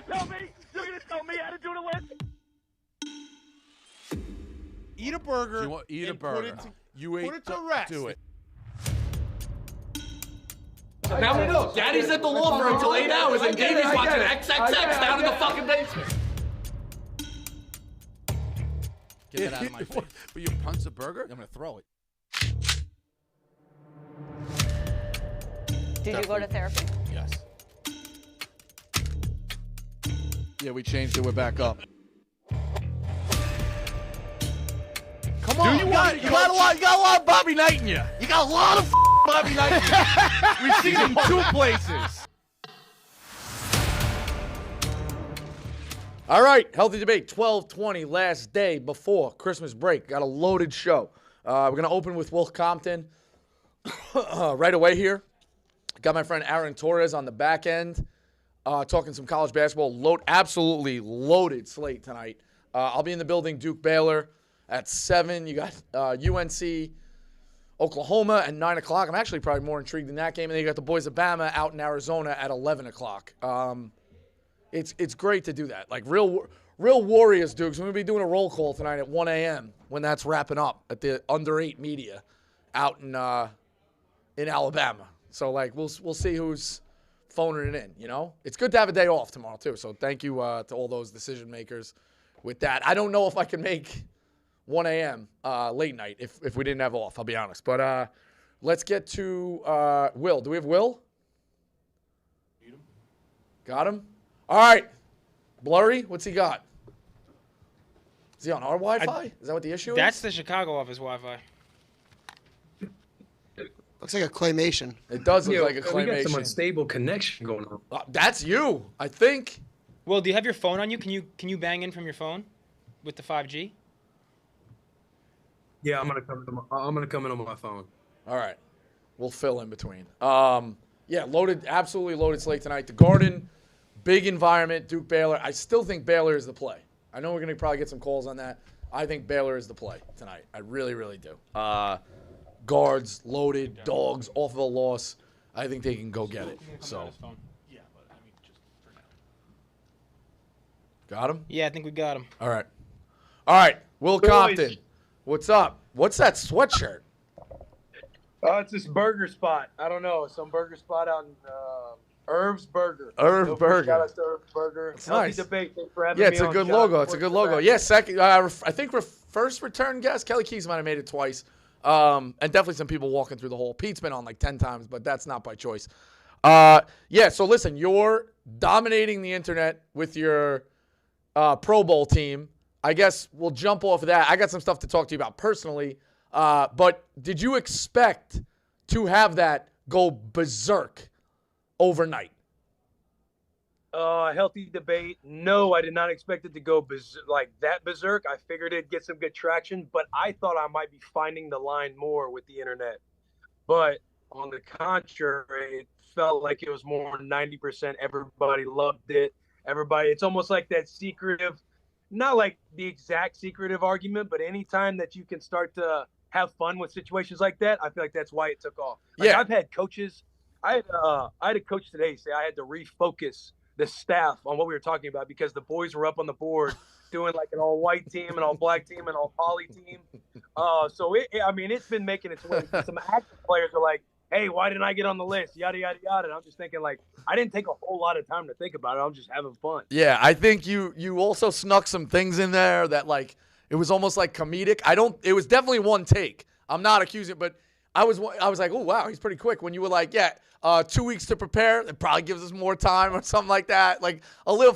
gonna tell me? You're gonna tell me how to do the list? Eat a burger. Eat a and burger. Put Put it to rest. Do it. Now we know. Daddy's at the law firm until 8 hours, and Davey's watching XXX down in the fucking basement. Get that out of my face. But you punch the burger? I'm gonna throw it. Did you go to therapy? Yes. Yeah, we changed it. We're back up. Come on. You got a lot of Bobby Knight in you. You got a lot of Bobby Knight in you. We've seen him 2 places. All right, Healthy Debate, 12:20, last day before Christmas break. Got a loaded show. We're going to open with Will Compton right away here. Got my friend Aaron Torres on the back end, talking some college basketball. Absolutely loaded slate tonight. I'll be in the building, Duke Baylor at 7. You got UNC Oklahoma at 9 o'clock. I'm actually probably more intrigued in that game. And then you got the boys of Bama out in Arizona at 11 o'clock. It's great to do that. Like real Warriors, Dukes. We're going to be doing a roll call tonight at 1 a.m. when that's wrapping up at the under 8 media out in Alabama. So, like, we'll see who's phoning it in, you know? It's good to have a day off tomorrow, too. So thank you to all those decision makers with that. I don't know if I can make 1 a.m. Late night if we didn't have off, I'll be honest. But let's get to Will. Do we have Will? Got him? All right. Blurry, what's he got? Is he on our Wi-Fi? Is that what the issue That's is? the Chicago office Wi-Fi. Looks like a claymation. It does look like a claymation. We got some unstable connection going on. That's you, I think. Will, do you have your phone on you? Can you bang in from your phone with the 5G? Yeah, I'm gonna come in on my phone. All right. We'll fill in between. Yeah, absolutely loaded slate tonight. The Garden, big environment, Duke Baylor. I still think Baylor is the play. I know we're going to probably get some calls on that. I think Baylor is the play tonight. I really, really do. Guards, loaded, dogs, off of a loss. I think they can go get it. So, Yeah, but I mean, just for now. got him? Yeah, I think we got him. All right. Will Compton, what's up? What's that sweatshirt? It's this burger spot. I don't know. Some burger spot out in Irv's Burger. Irv Burger. Shout out to Irv's Burger. It's Healthy nice. Debate. Thanks for having Yeah, me it's a on, good John. logo. It's a good logo. Yeah, second. I think first return guest, Kelly Keys might have made it twice. And definitely some people walking through the hole. Pete's been on like 10 times, but that's not by choice. Yeah, so listen, you're dominating the internet with your Pro Bowl team. I guess we'll jump off of that. I got some stuff to talk to you about personally. But did you expect to have that go berserk overnight? Healthy Debate. No, I did not expect it to go like that berserk. I figured it'd get some good traction, but I thought I might be finding the line more with the internet. But on the contrary, it felt like it was more 90%. Everybody loved it. It's almost like that secretive, not like the exact secretive argument, but anytime that you can start to have fun with situations like that, I feel like that's why it took off. Like, yeah. I've had coaches. I had a coach today say I had to refocus the staff on what we were talking about because the boys were up on the board doing like an all-white team, an all-black team, an all-poly team. So, it's been making its way. Some active players are like, hey, why didn't I get on the list? Yada, yada, yada. And I'm just thinking, like, I didn't take a whole lot of time to think about it. I'm just having fun. Yeah, I think you also snuck some things in there that, like, it was almost like comedic. It was definitely one take. I'm not accusing, but I was like, oh, wow, he's pretty quick. When you were like, 2 weeks to prepare, it probably gives us more time or something like that. Like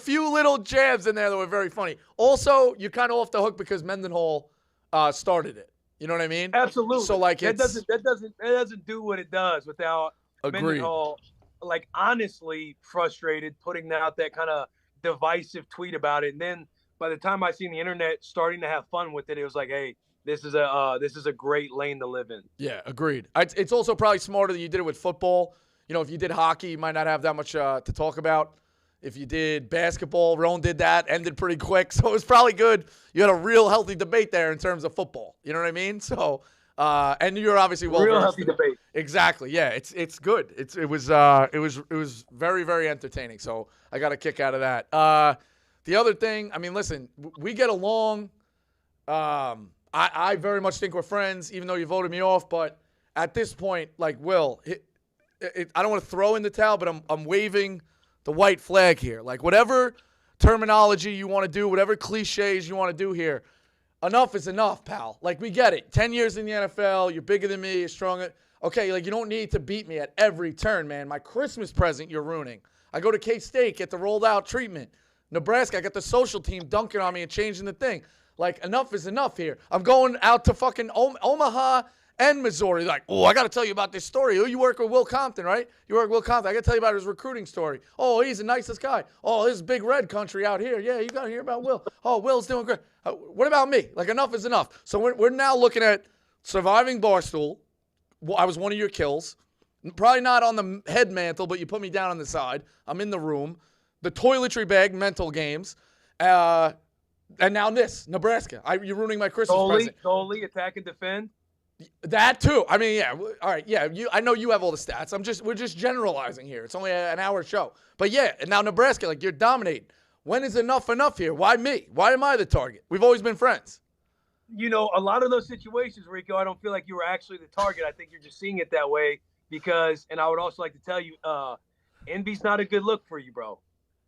few little jabs in there that were very funny. Also, you're kind of off the hook because Mendenhall started it. You know what I mean? Absolutely. So like that doesn't do what it does without Mendenhall, like, honestly frustrated, putting out that kind of divisive tweet about it. And then by the time I seen the internet starting to have fun with it, it was like, hey, this is a great lane to live in. Yeah, agreed. It's also probably smarter that you did it with football. You know, if you did hockey, you might not have that much to talk about. If you did basketball, Roan did that, ended pretty quick. So it was probably good. You had a real healthy debate there in terms of football. You know what I mean? So, and you're obviously well-versed. Real healthy debate. Exactly. Yeah, it's good. It was very, very entertaining. So I got a kick out of that. The other thing, I mean, listen, we get along. I very much think we're friends, even though you voted me off. But at this point, like Will, I don't want to throw in the towel, but I'm waving the white flag here. Like whatever terminology you want to do, whatever cliches you want to do here, enough is enough, pal. Like we get it. 10 years in the NFL, you're bigger than me, you're stronger. Okay, like you don't need to beat me at every turn, man. My Christmas present you're ruining. I go to K-State, get the rolled out treatment. Nebraska, I got the social team dunking on me and changing the thing. Like enough is enough here. I'm going out to fucking Omaha and Missouri. Like, oh, I got to tell you about this story. Oh, you work with Will Compton, right? You work with Will Compton. I got to tell you about his recruiting story. Oh, he's the nicest guy. Oh, this is big red country out here. Yeah, you got to hear about Will. Oh, Will's doing great. What about me? Like, enough is enough. So we're now looking at Surviving Barstool. I was one of your kills. Probably not on the head mantle, but you put me down on the side. I'm in the room. The toiletry bag, mental games. And now this, Nebraska. You're ruining my Christmas present. Goalie, attack and defend. That too. I mean, yeah. All right. Yeah. I know you have all the stats. We're just generalizing here. It's only an hour show. But yeah. And now Nebraska, like you're dominating. When is enough here? Why me? Why am I the target? We've always been friends. You know, a lot of those situations, Rico, I don't feel like you were actually the target. I think you're just seeing it that way because, and I would also like to tell you, envy's not a good look for you, bro.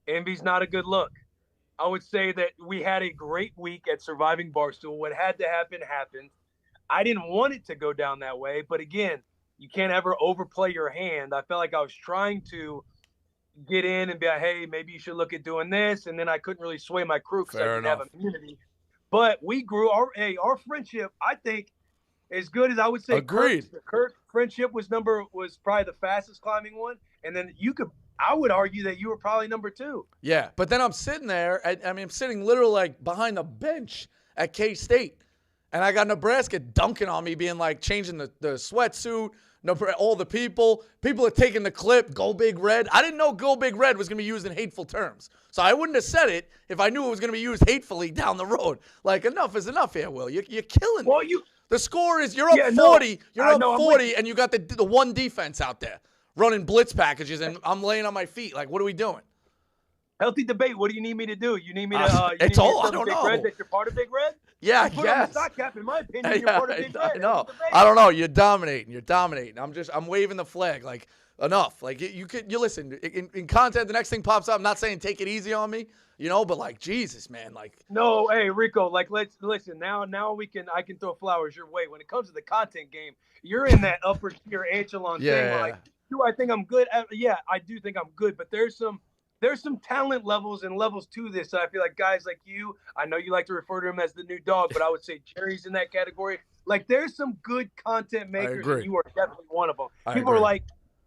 Envy's not a good look. I would say that we had a great week at Surviving Barstool. What had to happen, happened. I didn't want it to go down that way. But again, you can't ever overplay your hand. I felt like I was trying to get in and be like, hey, maybe you should look at doing this. And then I couldn't really sway my crew because I didn't have immunity. But we grew our friendship, I think, as good as I would say. Agreed. Kirk friendship was probably the fastest climbing one. And then I would argue that you were probably number 2. Yeah, but then I'm sitting there. I'm sitting literally like behind the bench at K-State. And I got Nebraska dunking on me, being like changing the sweatsuit. All the people are taking the clip, Go Big Red. I didn't know Go Big Red was going to be used in hateful terms. So I wouldn't have said it if I knew it was going to be used hatefully down the road. Like, enough is enough here, Will. You're killing me. Well, the score is you're up 40. You're up 40, and you got the one defense out there running blitz packages, and I'm laying on my feet. Like, what are we doing? Healthy debate. What do you need me to do? You need me to I don't know. Red, that you're part of Big Red? Yeah, I guess. Stock cap, in my opinion, you're part of Big Red. I know. I don't know. You're dominating. I'm waving the flag. Like, enough. Like, you listen. In content, the next thing pops up. I'm not saying take it easy on me, but like, Jesus, man. Like, no, hey, Rico, like, let's listen. Now I can throw flowers your way. When it comes to the content game, you're in that upper tier echelon thing where, like, do I think I'm good? Yeah, I do think I'm good, but there's some talent levels and levels to this. So I feel like guys like you, I know you like to refer to him as the new dog, but I would say Jerry's in that category. Like, there's some good content makers, and you are definitely one of them. People are like,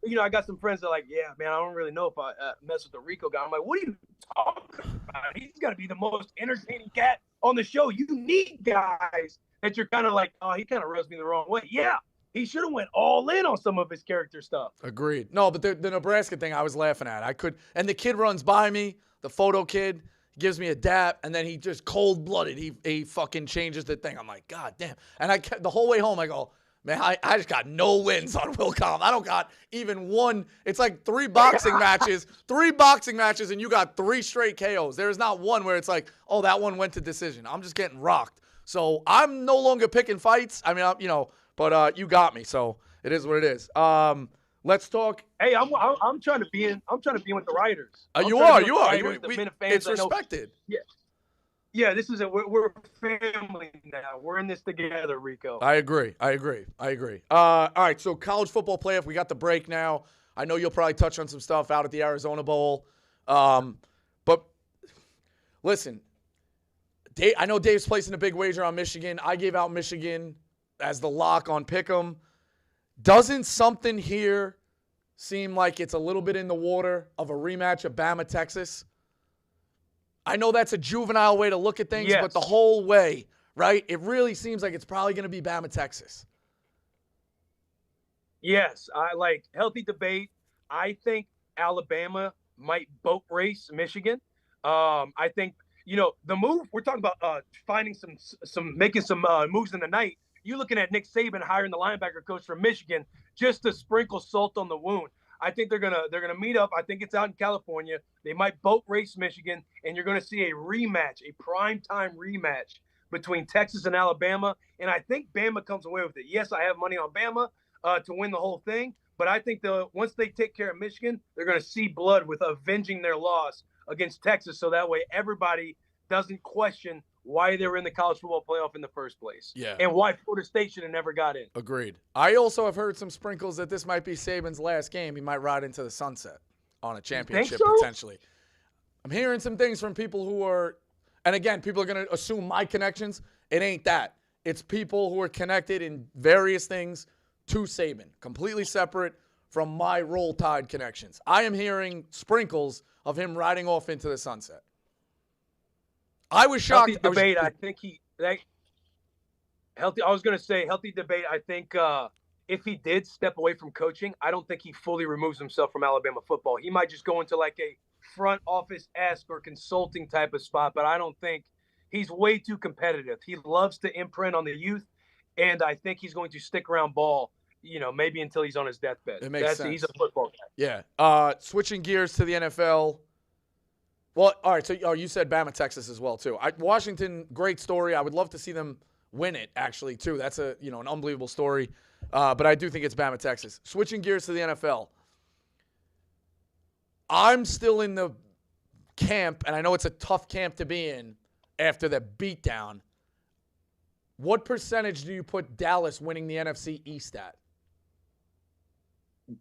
I got some friends that are like, yeah, man, I don't really know if I mess with the Rico guy. I'm like, what are you talking about? He's got to be the most entertaining cat on the show. You need guys that you're kind of like, oh, he kind of rubs me the wrong way. Yeah. He should have went all in on some of his character stuff. Agreed. No, but the Nebraska thing I was laughing at. And the kid runs by me, the photo kid, gives me a dap, and then he just cold-blooded. He fucking changes the thing. I'm like, God damn. And I kept the whole way home, I go, man, I just got no wins on Will Cobb. I don't got even one. It's like 3 boxing matches, and you got 3 straight KOs. There is not one where it's like, oh, that one went to decision. I'm just getting rocked. So I'm no longer picking fights. I mean, but you got me, so it is what it is. Let's talk. Hey, I'm trying to be in with the writers. You are. It's respected. Yeah. This is we're family now. We're in this together, Rico. I agree. All right, so college football playoff. We got the break now. I know you'll probably touch on some stuff out at the Arizona Bowl, but listen, I know Dave's placing a big wager on Michigan. I gave out Michigan as the lock on Pick'em. Doesn't something here seem like it's a little bit in the water of a rematch of Bama-Texas? I know that's a juvenile way to look at things, but the whole way, right? It really seems like it's probably going to be Bama-Texas. Yes, I like healthy debate. I think Alabama might boat race Michigan. I think, the move, we're talking about finding making some moves in the night. You looking at Nick Saban hiring the linebacker coach from Michigan just to sprinkle salt on the wound. I think they're gonna meet up. I think it's out in California. They might boat race Michigan, and you're gonna see a rematch, a primetime rematch between Texas and Alabama. And I think Bama comes away with it. Yes, I have money on Bama to win the whole thing, but I think once they take care of Michigan, they're gonna see blood with avenging their loss against Texas, so that way everybody doesn't question why they were in the college football playoff in the first place. Yeah. And why Florida State should have never got in. Agreed. I also have heard some sprinkles that this might be Saban's last game. He might ride into the sunset on a championship so? potentially. I'm hearing some things from people who are, and again, people are going to assume my connections. It ain't that. It's people who are connected in various things to Saban, completely separate from my Roll Tide connections. I am hearing sprinkles of him riding off into the sunset. I was shocked. Healthy debate. I think healthy. I was going to say healthy debate. I think if he did step away from coaching, I don't think he fully removes himself from Alabama football. He might just go into like a front office-esque or consulting type of spot, but I don't think he's way too competitive. He loves to imprint on the youth, and I think he's going to stick around ball, maybe until he's on his deathbed. It makes sense. He's a football guy. Yeah. Switching gears to the NFL. Well, all right, so you said Bama, Texas as well, too. Washington, great story. I would love to see them win it, actually, too. That's an unbelievable story. But I do think it's Bama, Texas. Switching gears to the NFL. I'm still in the camp, and I know it's a tough camp to be in after the beatdown. What percentage do you put Dallas winning the NFC East at?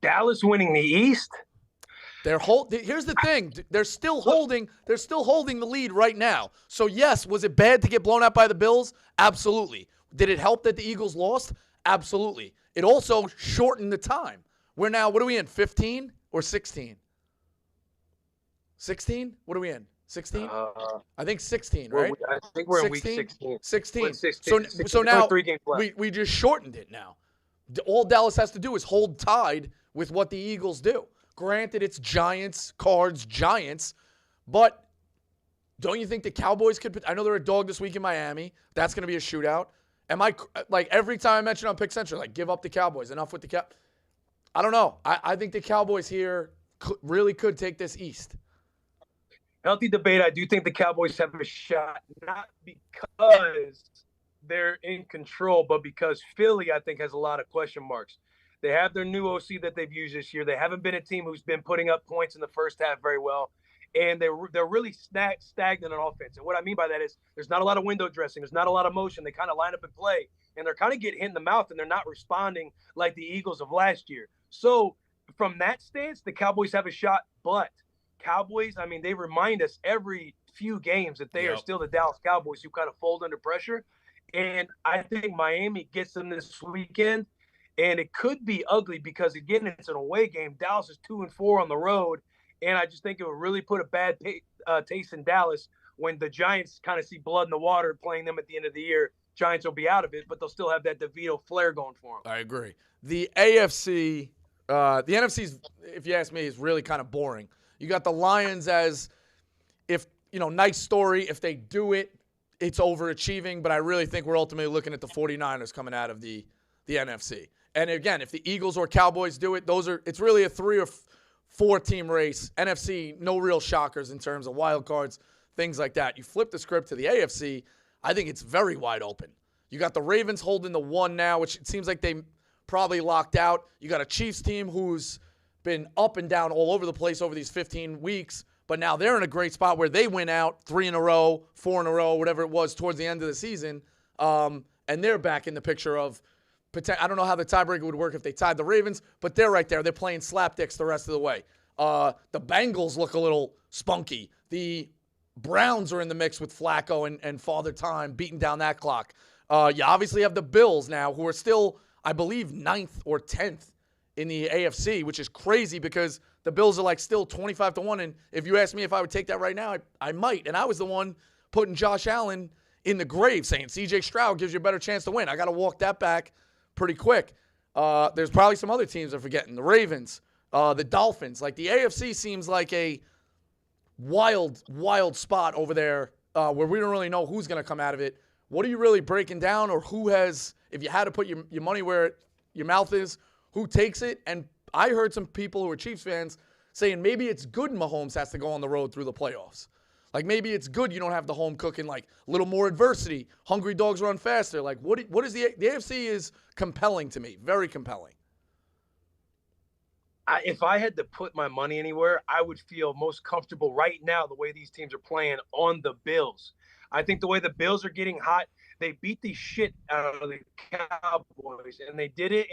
Dallas winning the East? Here's the thing. They're still holding the lead right now. So, yes, was it bad to get blown out by the Bills? Absolutely. Did it help that the Eagles lost? Absolutely. It also shortened the time. We're now, what are we in, 15 or 16? 16? What are we in? 16? I think 16, right? I think we're in week 16. 16. 16. So now 3 games left. we just shortened it now. All Dallas has to do is hold tied with what the Eagles do. Granted, it's Giants, Cards, Giants, but don't you think the Cowboys could – I know they're a dog this week in Miami. That's going to be a shootout. Am I – like, every time I mention on Pick Central, like, give up the Cowboys. Enough with the I don't know. I think the Cowboys here really could take this East. Healthy debate. I do think the Cowboys have a shot, not because they're in control, but because Philly, I think, has a lot of question marks. They have their new OC that they've used this year. They haven't been a team who's been putting up points in the first half very well. And they're really stagnant on offense. And what I mean by that is there's not a lot of window dressing. There's not a lot of motion. They kind of line up and play. And they're kind of getting hit in the mouth, and they're not responding like the Eagles of last year. So from that stance, the Cowboys have a shot. But Cowboys, I mean, they remind us every few games that they are still the Dallas Cowboys who kind of fold under pressure. And I think Miami gets them this weekend. And it could be ugly because, again, it's an away game. Dallas is 2-4 on the road. And I just think it would really put a bad taste in Dallas when the Giants kind of see blood in the water playing them at the end of the year. Giants will be out of it, but they'll still have that DeVito flair going for them. I agree. The AFC, the NFC, if you ask me, is really kind of boring. You got the Lions as, nice story. If they do it, it's overachieving. But I really think we're ultimately looking at the 49ers coming out of the NFC. And again, if the Eagles or Cowboys do it, it's really a 3 or 4 team race. NFC, no real shockers in terms of wild cards, things like that. You flip the script to the AFC, I think it's very wide open. You got the Ravens holding the 1 now, which it seems like they probably locked out. You got a Chiefs team who's been up and down all over the place over these 15 weeks, but now they're in a great spot where they win out 3 in a row, 4 in a row, whatever it was towards the end of the season, and they're back in the picture of I don't know how the tiebreaker would work if they tied the Ravens, but they're right there. They're playing slapdicks the rest of the way. The Bengals look a little spunky. The Browns are in the mix with Flacco and Father Time beating down that clock. You obviously have the Bills now, who are still, I believe, 9th or 10th in the AFC, which is crazy because the Bills are like still 25-1. And if you ask me if I would take that right now, I might. And I was the one putting Josh Allen in the grave saying C.J. Stroud gives you a better chance to win. I got to walk that back pretty quick. There's probably some other teams I'm forgetting. The Ravens, the Dolphins. Like the AFC seems like a wild spot over there where we don't really know who's going to come out of it. What are you really breaking down, or who has, if you had to put your money where your mouth is, who takes it? And I heard some people who are Chiefs fans saying maybe it's good Mahomes has to go on the road through the playoffs. Like, maybe it's good you don't have the home cooking, like, a little more adversity. Hungry dogs run faster. Like, what is the AFC is compelling to me, very compelling. If I had to put my money anywhere, I would feel most comfortable right now the way these teams are playing on the Bills. I think the way the Bills are getting hot, they beat the shit out of the Cowboys, and they did it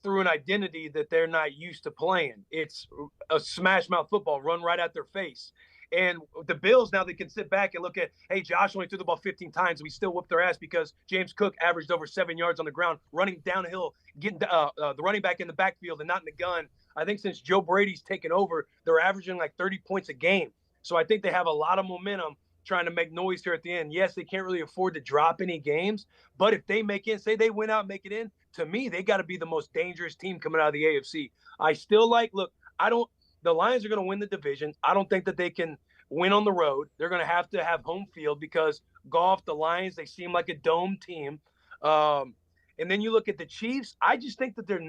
through an identity that they're not used to playing. It's a smash mouth football, run right at their face. And the Bills, now they can sit back and look at, hey, Josh only threw the ball 15 times. We still whooped their ass because James Cook averaged over 7 yards on the ground, running downhill, getting the running back in the backfield and not in the gun. I think since Joe Brady's taken over, they're averaging like 30 points a game. So I think they have a lot of momentum trying to make noise here at the end. Yes, they can't really afford to drop any games, but if they make it, say they win out and make it in, to me, they got to be the most dangerous team coming out of the AFC. I still the Lions are going to win the division. I don't think that they can win on the road. They're going to have home field because Goff, the Lions, they seem like a dome team. And then you look at the Chiefs. I just think that they're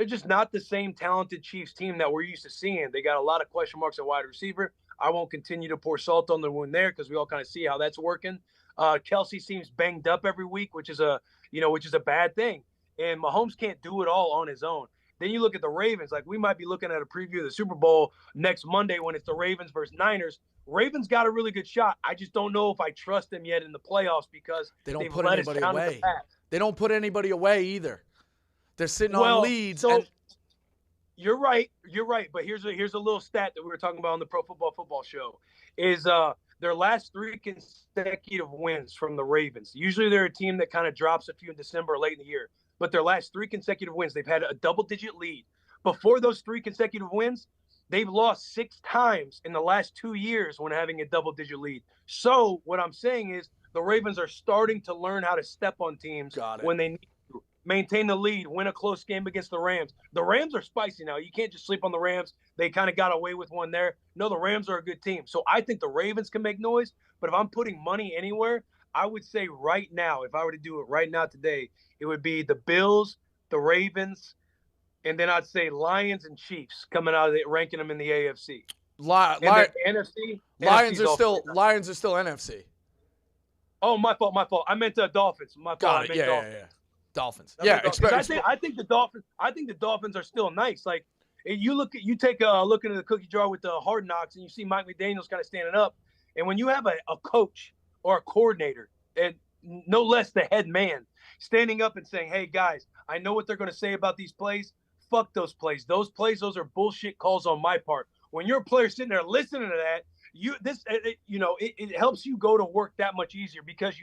just not the same talented Chiefs team that we're used to seeing. They got a lot of question marks at wide receiver. I won't continue to pour salt on the wound there because we all kind of see how that's working. Kelsey seems banged up every week, which is a bad thing. And Mahomes can't do it all on his own. Then you look at the Ravens. Like, we might be looking at a preview of the Super Bowl next Monday when it's the Ravens versus Niners. Ravens got a really good shot. I just don't know if I trust them yet in the playoffs because they don't put anybody away. They don't put anybody away either. They're sitting on leads. So you're right. But here's a little stat that we were talking about on the Pro Football Show is their last 3 consecutive wins from the Ravens. Usually they're a team that kind of drops a few in December or late in the year. But their last 3 consecutive wins, they've had a double-digit lead. Before those 3 consecutive wins, they've lost 6 times in the last 2 years when having a double-digit lead. So what I'm saying is the Ravens are starting to learn how to step on teams when they need to. Maintain the lead, win a close game against the Rams. The Rams are spicy now. You can't just sleep on the Rams. They kind of got away with one there. No, the Rams are a good team. So I think the Ravens can make noise. But if I'm putting money anywhere, I would say right now, if I were to do it right now today, it would be the Bills, the Ravens, and then I'd say Lions and Chiefs coming out of ranking them in the AFC. NFC. Lions are still NFC. Oh, my fault. I meant Dolphins. My fault. Got it. Yeah. Dolphins. I think the Dolphins. I think the Dolphins are still nice. Like, you take a look into the cookie jar with the Hard Knocks, and you see Mike McDaniel's kind of standing up. And when you have a coach or a coordinator, and no less the head man, standing up and saying, hey, guys, I know what they're going to say about these plays. Fuck those plays. Those are bullshit calls on my part. When you're a player sitting there listening to that, it helps you go to work that much easier because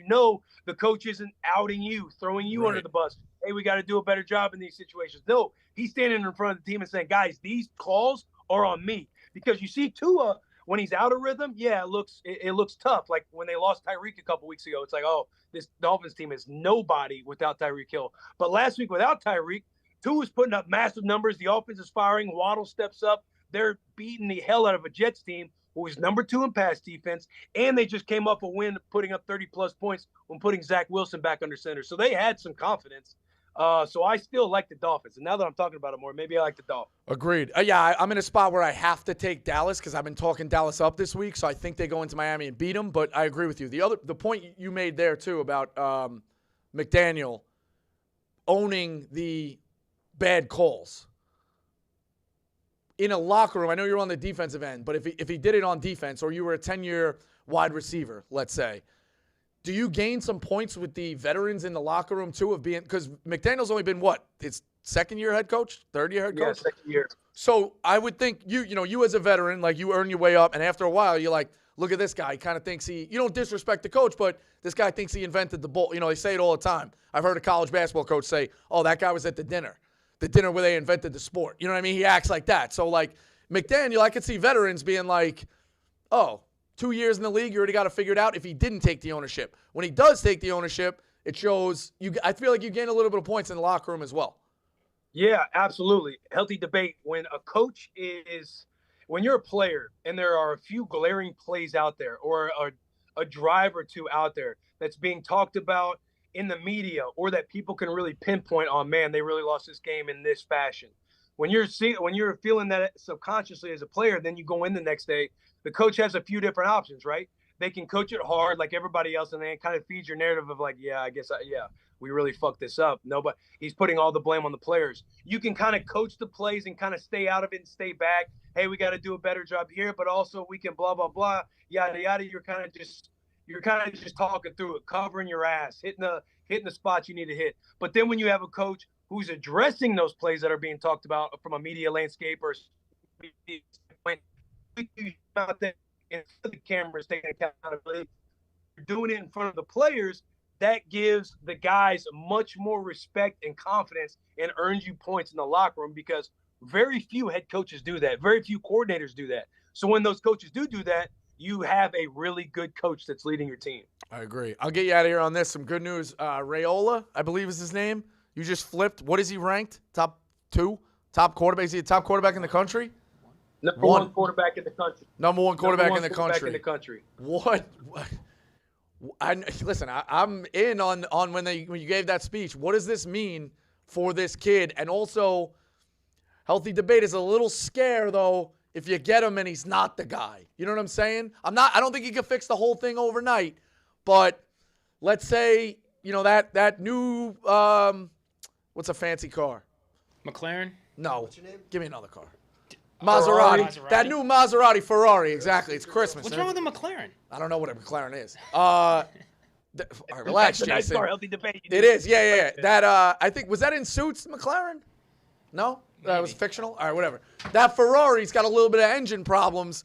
the coach isn't outing you, throwing you under the bus. Hey, we got to do a better job in these situations. No, he's standing in front of the team and saying, guys, these calls are on me. Because you see Tua, when he's out of rhythm, it looks tough. Like when they lost Tyreek a couple weeks ago, it's like, oh, this Dolphins team is nobody without Tyreek Hill. But last week without Tyreek, Tua's putting up massive numbers. The offense is firing. Waddle steps up. They're beating the hell out of a Jets team who was number 2 in pass defense, and they just came off a win putting up 30-plus points when putting Zach Wilson back under center. So they had some confidence. So I still like the Dolphins. And now that I'm talking about it more, maybe I like the Dolphins. Agreed. I'm in a spot where I have to take Dallas because I've been talking Dallas up this week, so I think they go into Miami and beat them. But I agree with you. The point you made there, too, about McDaniel owning the bad calls. In a locker room, I know you're on the defensive end, but if he did it on defense or you were a 10-year wide receiver, let's say, do you gain some points with the veterans in the locker room, too, of being – because McDaniel's only been, his second-year head coach, third-year head coach? Yeah, second year. So I would think you as a veteran, like you earn your way up, and after a while you're like, look at this guy. He kind of thinks you don't disrespect the coach, but this guy thinks he invented the ball. They say it all the time. I've heard a college basketball coach say, oh, that guy was at the dinner where they invented the sport. You know what I mean? He acts like that. So, like, McDaniel, I could see veterans being like, oh, 2 years in the league, you already got to figure it out if he didn't take the ownership. When he does take the ownership, it shows I feel like you gain a little bit of points in the locker room as well. Yeah, absolutely. Healthy debate. When you're a player and there are a few glaring plays out there or a drive or two out there that's being talked about in the media, or that people can really pinpoint on, man, they really lost this game in this fashion. When you're feeling that subconsciously as a player, then you go in the next day, the coach has a few different options, right? They can coach it hard like everybody else, and then kind of feeds your narrative of like, yeah, we really fucked this up. No, but he's putting all the blame on the players. You can kind of coach the plays and kind of stay out of it and stay back. Hey, we got to do a better job here, but also we can blah, blah, blah, yada, yada. You're kind of just talking through it, covering your ass, hitting the spots you need to hit. But then when you have a coach who's addressing those plays that are being talked about from a media landscape or out there in front of the cameras taking accountability, you're doing it in front of the players, that gives the guys much more respect and confidence and earns you points in the locker room, because very few head coaches do that. Very few coordinators do that. So when those coaches do that, you have a really good coach that's leading your team. I agree. I'll get you out of here on this. Some good news. Raiola, I believe is his name. You just flipped. What is he ranked? Top 2? Top quarterback? Is he a top quarterback in the country? Number one quarterback in the country. Number one quarterback in the country. What? Listen, I'm in on when you gave that speech. What does this mean for this kid? And also, healthy debate is a little scare, though, if you get him and he's not the guy. You know what I'm saying? I don't think he can fix the whole thing overnight. But let's say, that new, what's a fancy car? McLaren? No. What's your name? Give me another car. Maserati. That new Maserati Ferrari. Exactly. It's Christmas. What's wrong with a McLaren? I don't know what a McLaren is. All right, relax, That's a nice Jason. car, healthy debate. It is. Yeah. That I think, was that in Suits, McLaren? No? That was fictional? All right, whatever. That Ferrari's got a little bit of engine problems.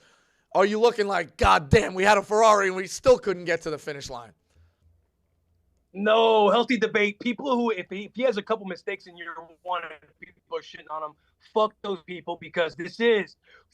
Are you looking like, God damn, we had a Ferrari and we still couldn't get to the finish line? No, healthy debate. People who, if he has a couple mistakes in year one and people are shitting on him, fuck those people, because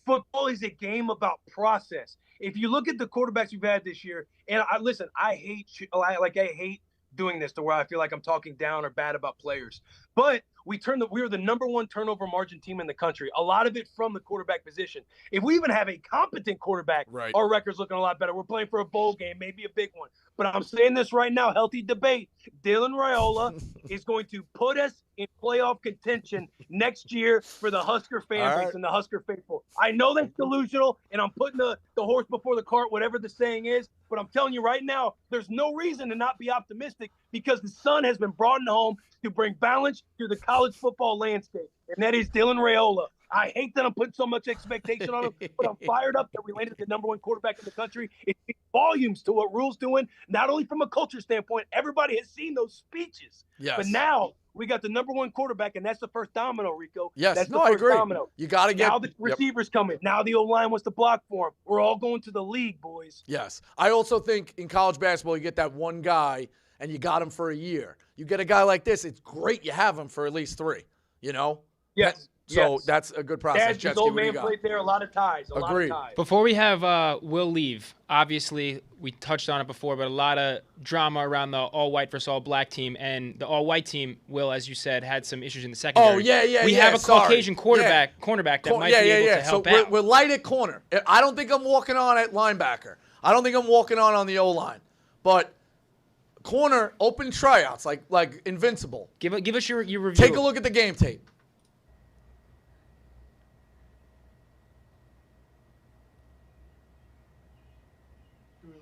football is a game about process. If you look at the quarterbacks we've had this year, and I hate doing this to where I feel like I'm talking down or bad about players, but we were the number one turnover margin team in the country. A lot of it from the quarterback position. If we even have a competent quarterback, right, our record's looking a lot better. We're playing for a bowl game, maybe a big one. But I'm saying this right now, healthy debate. Dylan Raiola is going to put us in playoff contention next year for the Husker fan base and the Husker faithful. I know that's delusional, and I'm putting the horse before the cart, whatever the saying is. But I'm telling you right now, there's no reason to not be optimistic, because the sun has been brought in home to bring balance to the college football landscape, and that is Dylan Raiola. I hate that I'm putting so much expectation on him, but I'm fired up that we landed the number one quarterback in the country. It speaks volumes to what Rule's doing, not only from a culture standpoint. Everybody has seen those speeches. Yes. But now we got the number one quarterback, and that's the first domino, Rico. Yes, that's I agree. Domino. You got to get. Now the receivers coming. Now the O-line wants to block for him. We're all going to the league, boys. Yes. I also think in college basketball, you get that one guy, and you got him for a year. You get a guy like this, it's great you have him for at least 3, Yes. So that's a good process. His old man played there, a lot of ties. Agreed. Before we have Will leave, obviously we touched on it before, but a lot of drama around the all-white versus all-black team. And the all-white team, Will, as you said, had some issues in the secondary. Oh, yeah. We have a Caucasian cornerback that might be able to help out. We're light at corner. I don't think I'm walking on at linebacker. I don't think I'm walking on the O-line. But corner, open tryouts, like invincible. Give us your review. Take a look at the game tape.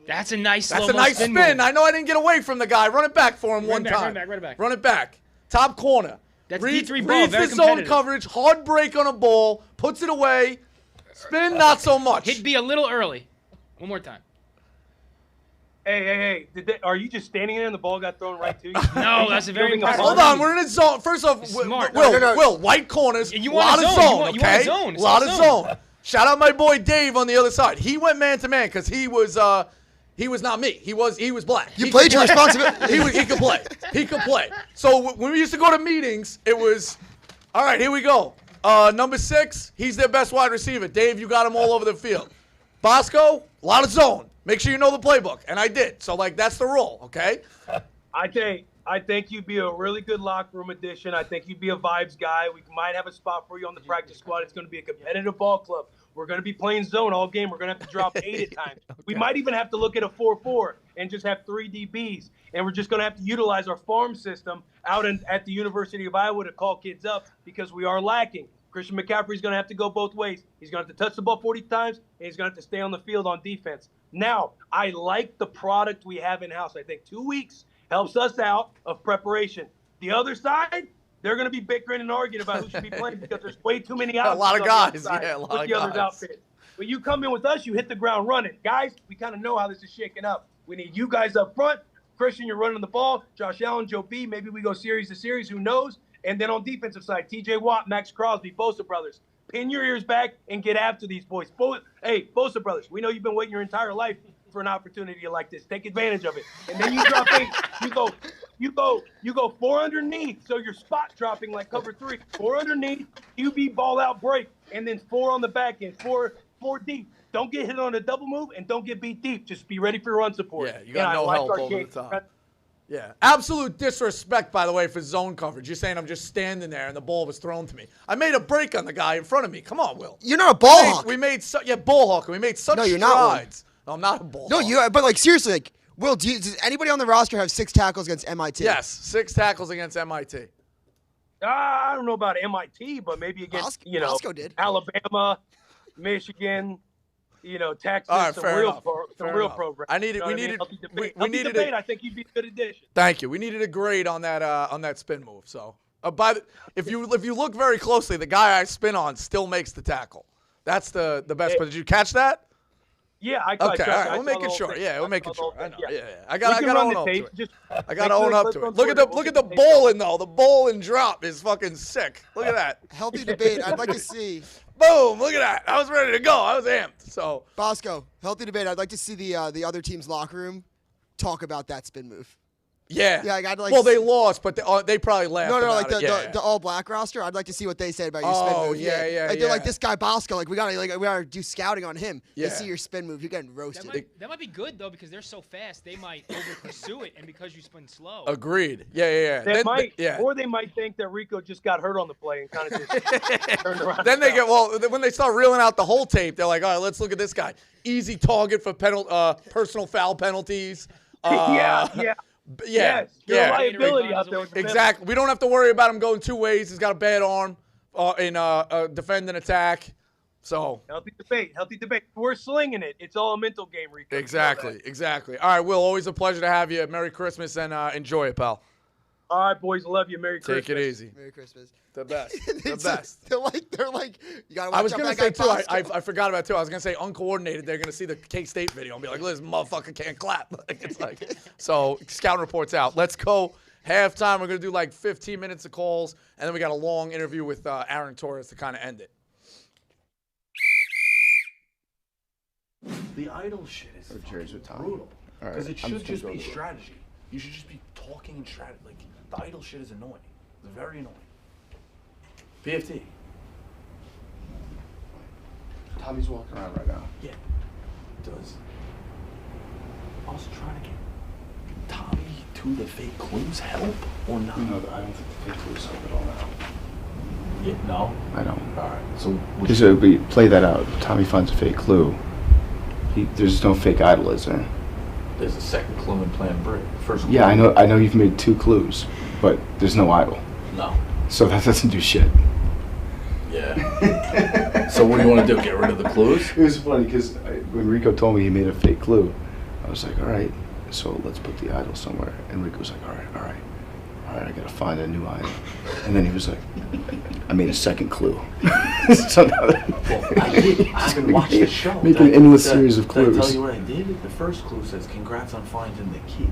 That's a nice spin. I know I didn't get away from the guy. Run it back for him one time. Run it back. Run it back. Top corner. That's reads D3 ball. Very the zone coverage. Hard break on a ball. Puts it away. Spin, not so much. Hit B a little early. One more time. Hey. Are you just standing there and the ball got thrown right to you? No, that's a very impressive. Hold on, we're in a zone. First off, Will, white corners, a lot of zone, okay? A lot of zone. Shout out my boy Dave on the other side. He went man-to-man because he was not me. He was black. You played your responsibility. He could play. He could play. So when we used to go to meetings, it was, all right, here we go. Number 6, he's their best wide receiver. Dave, you got him all over the field. Bosco, a lot of zone. Make sure you know the playbook. And I did. So, that's the rule, okay? I think you'd be a really good locker room addition. I think you'd be a vibes guy. We might have a spot for you on the practice squad. It's going to be a competitive ball club. We're going to be playing zone all game. We're going to have to drop 8 at times. Okay. We might even have to look at a 4-4 and just have 3 DBs. And we're just going to have to utilize our farm system out at the University of Iowa to call kids up because we are lacking. Christian McCaffrey's going to have to go both ways. He's going to have to touch the ball 40 times, and he's going to have to stay on the field on defense. Now, I like the product we have in-house. I think 2 weeks helps us out of preparation. The other side, they're going to be bickering and arguing about who should be playing because there's way too many options. A lot of guys. A lot of guys. Outfit. But you come in with us, you hit the ground running. Guys, we kind of know how this is shaking up. We need you guys up front. Christian, you're running the ball. Josh Allen, Joe B. Maybe we go series to series. Who knows? And then on defensive side, T.J. Watt, Max Crosby, Bosa brothers. Pin your ears back and get after these boys. Hey, Bosa brothers, we know you've been waiting your entire life for an opportunity like this. Take advantage of it. And then you drop 8. You go 4 underneath, so you're spot dropping like cover 3. 4 underneath, QB ball out break, and then 4 on the back end, 4 deep. Don't get hit on a double move and don't get beat deep. Just be ready for your run support. Yeah, you got no help over the time. Yeah, absolute disrespect, by the way, for zone coverage. You're saying I'm just standing there and the ball was thrown to me. I made a break on the guy in front of me. Come on, Will. You're not a ball hawk. Ball hawk. We made such strides. You're not one. No, I'm not a ball hawk. No, you. But like seriously, like Will, does anybody on the roster have 6 tackles against MIT? Yes, 6 tackles against MIT. I don't know about MIT, but maybe against Bosco did. Alabama, Michigan. Texas, all right, some real programs. We needed debate. I think you'd be a good addition. Thank you. We needed a grade on that spin move. So, if you look very closely, the guy I spin on still makes the tackle. That's the best. But did you catch that? Yeah, I okay. All right, we'll make it short. Yeah, we'll make it short. I know. Yeah. I got to own up to it. I got to own up to it. Look at the bowling though. The bowling drop is fucking sick. Look at that. Healthy debate. I'd like to see. Boom! Look at that. I was ready to go. I was amped. So Bosco, healthy debate. I'd like to see the other team's locker room talk about that spin move. Yeah. Yeah, I'd like. Well, they lost, but they probably laughed. No, about the all black roster. I'd like to see what they said about your spin move. Yeah. Like they're like, this guy Bosco. Like we gotta do scouting on him. Yeah. To see your spin move. You're getting roasted. That might be good though because they're so fast. They might over pursue it, and because you spin slow. Agreed. Yeah. Or they might think that Rico just got hurt on the play and kind of just turned around. Then when they start reeling out the whole tape, they're like, all right, let's look at this guy. Easy target for personal foul penalties. Yes, your liability out there. Exactly. We don't have to worry about him going 2 ways. He's got a bad arm in defend and attack. So healthy debate. We're slinging it. It's all a mental game, Rico. Exactly. All right, Will. Always a pleasure to have you. Merry Christmas and enjoy it, pal. All right, boys. Love you. Merry Christmas. Take it easy. Merry Christmas. The best. The best. They're like. You gotta watch I was gonna out say that guy too. I forgot about it too. I was gonna say uncoordinated. They're gonna see the K-State video and be like, "This motherfucker can't clap." It's like so. Scouting reports out. Let's go. Halftime. We're gonna do like 15 minutes of calls, and then we got a long interview with Aaron Torres to kind of end it. The idle shit is brutal. Because it should just be strategy. You should just be talking and strategy. Like the idle shit is annoying. It's very annoying. PFT. Tommy's walking around right now. Yeah. Does us trying to get Tommy to the fake clues help or not? No, I don't think the fake clues help at all now. Yeah, no? I don't. Alright, so... Just we play that out. Tommy finds a fake clue. There's no fake idol, is there? There's a second clue in Plan B. First clue. Yeah, I know you've made 2 clues, but there's no idol. No. So that doesn't do shit. Yeah. So what do you want to do? Get rid of the clues? It was funny because when Rico told me he made a fake clue, I was like, all right, so let's put the idol somewhere. And Rico was like, all right, I gotta find a new idol. And then he was like, I made a second clue. So now I haven't watched the show. Make an endless series of clues. Did I tell you what I did? The first clue says, congrats on finding the key.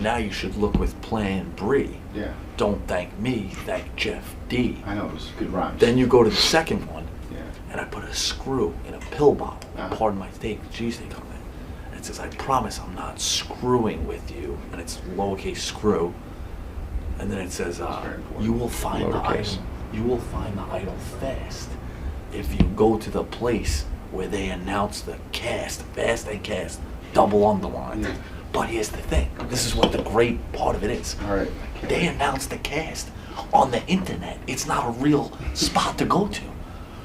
Now you should look with Plan B. Yeah. Don't thank me, thank Jeff D. I know, it was good rhymes. Then you go to the second one, yeah, and I put a screw in a pill bottle. Pardon my cheesesteak on it. And it says, I promise I'm not screwing with you. And it's lowercase screw. And then it says, you will find the idol. You will find the idol fast if you go to the place where they announce the cast, fast and cast, double underlined. Yeah. But here's the thing. This is what the great part of it is. All right. They announce the cast on the internet. It's not a real spot to go to.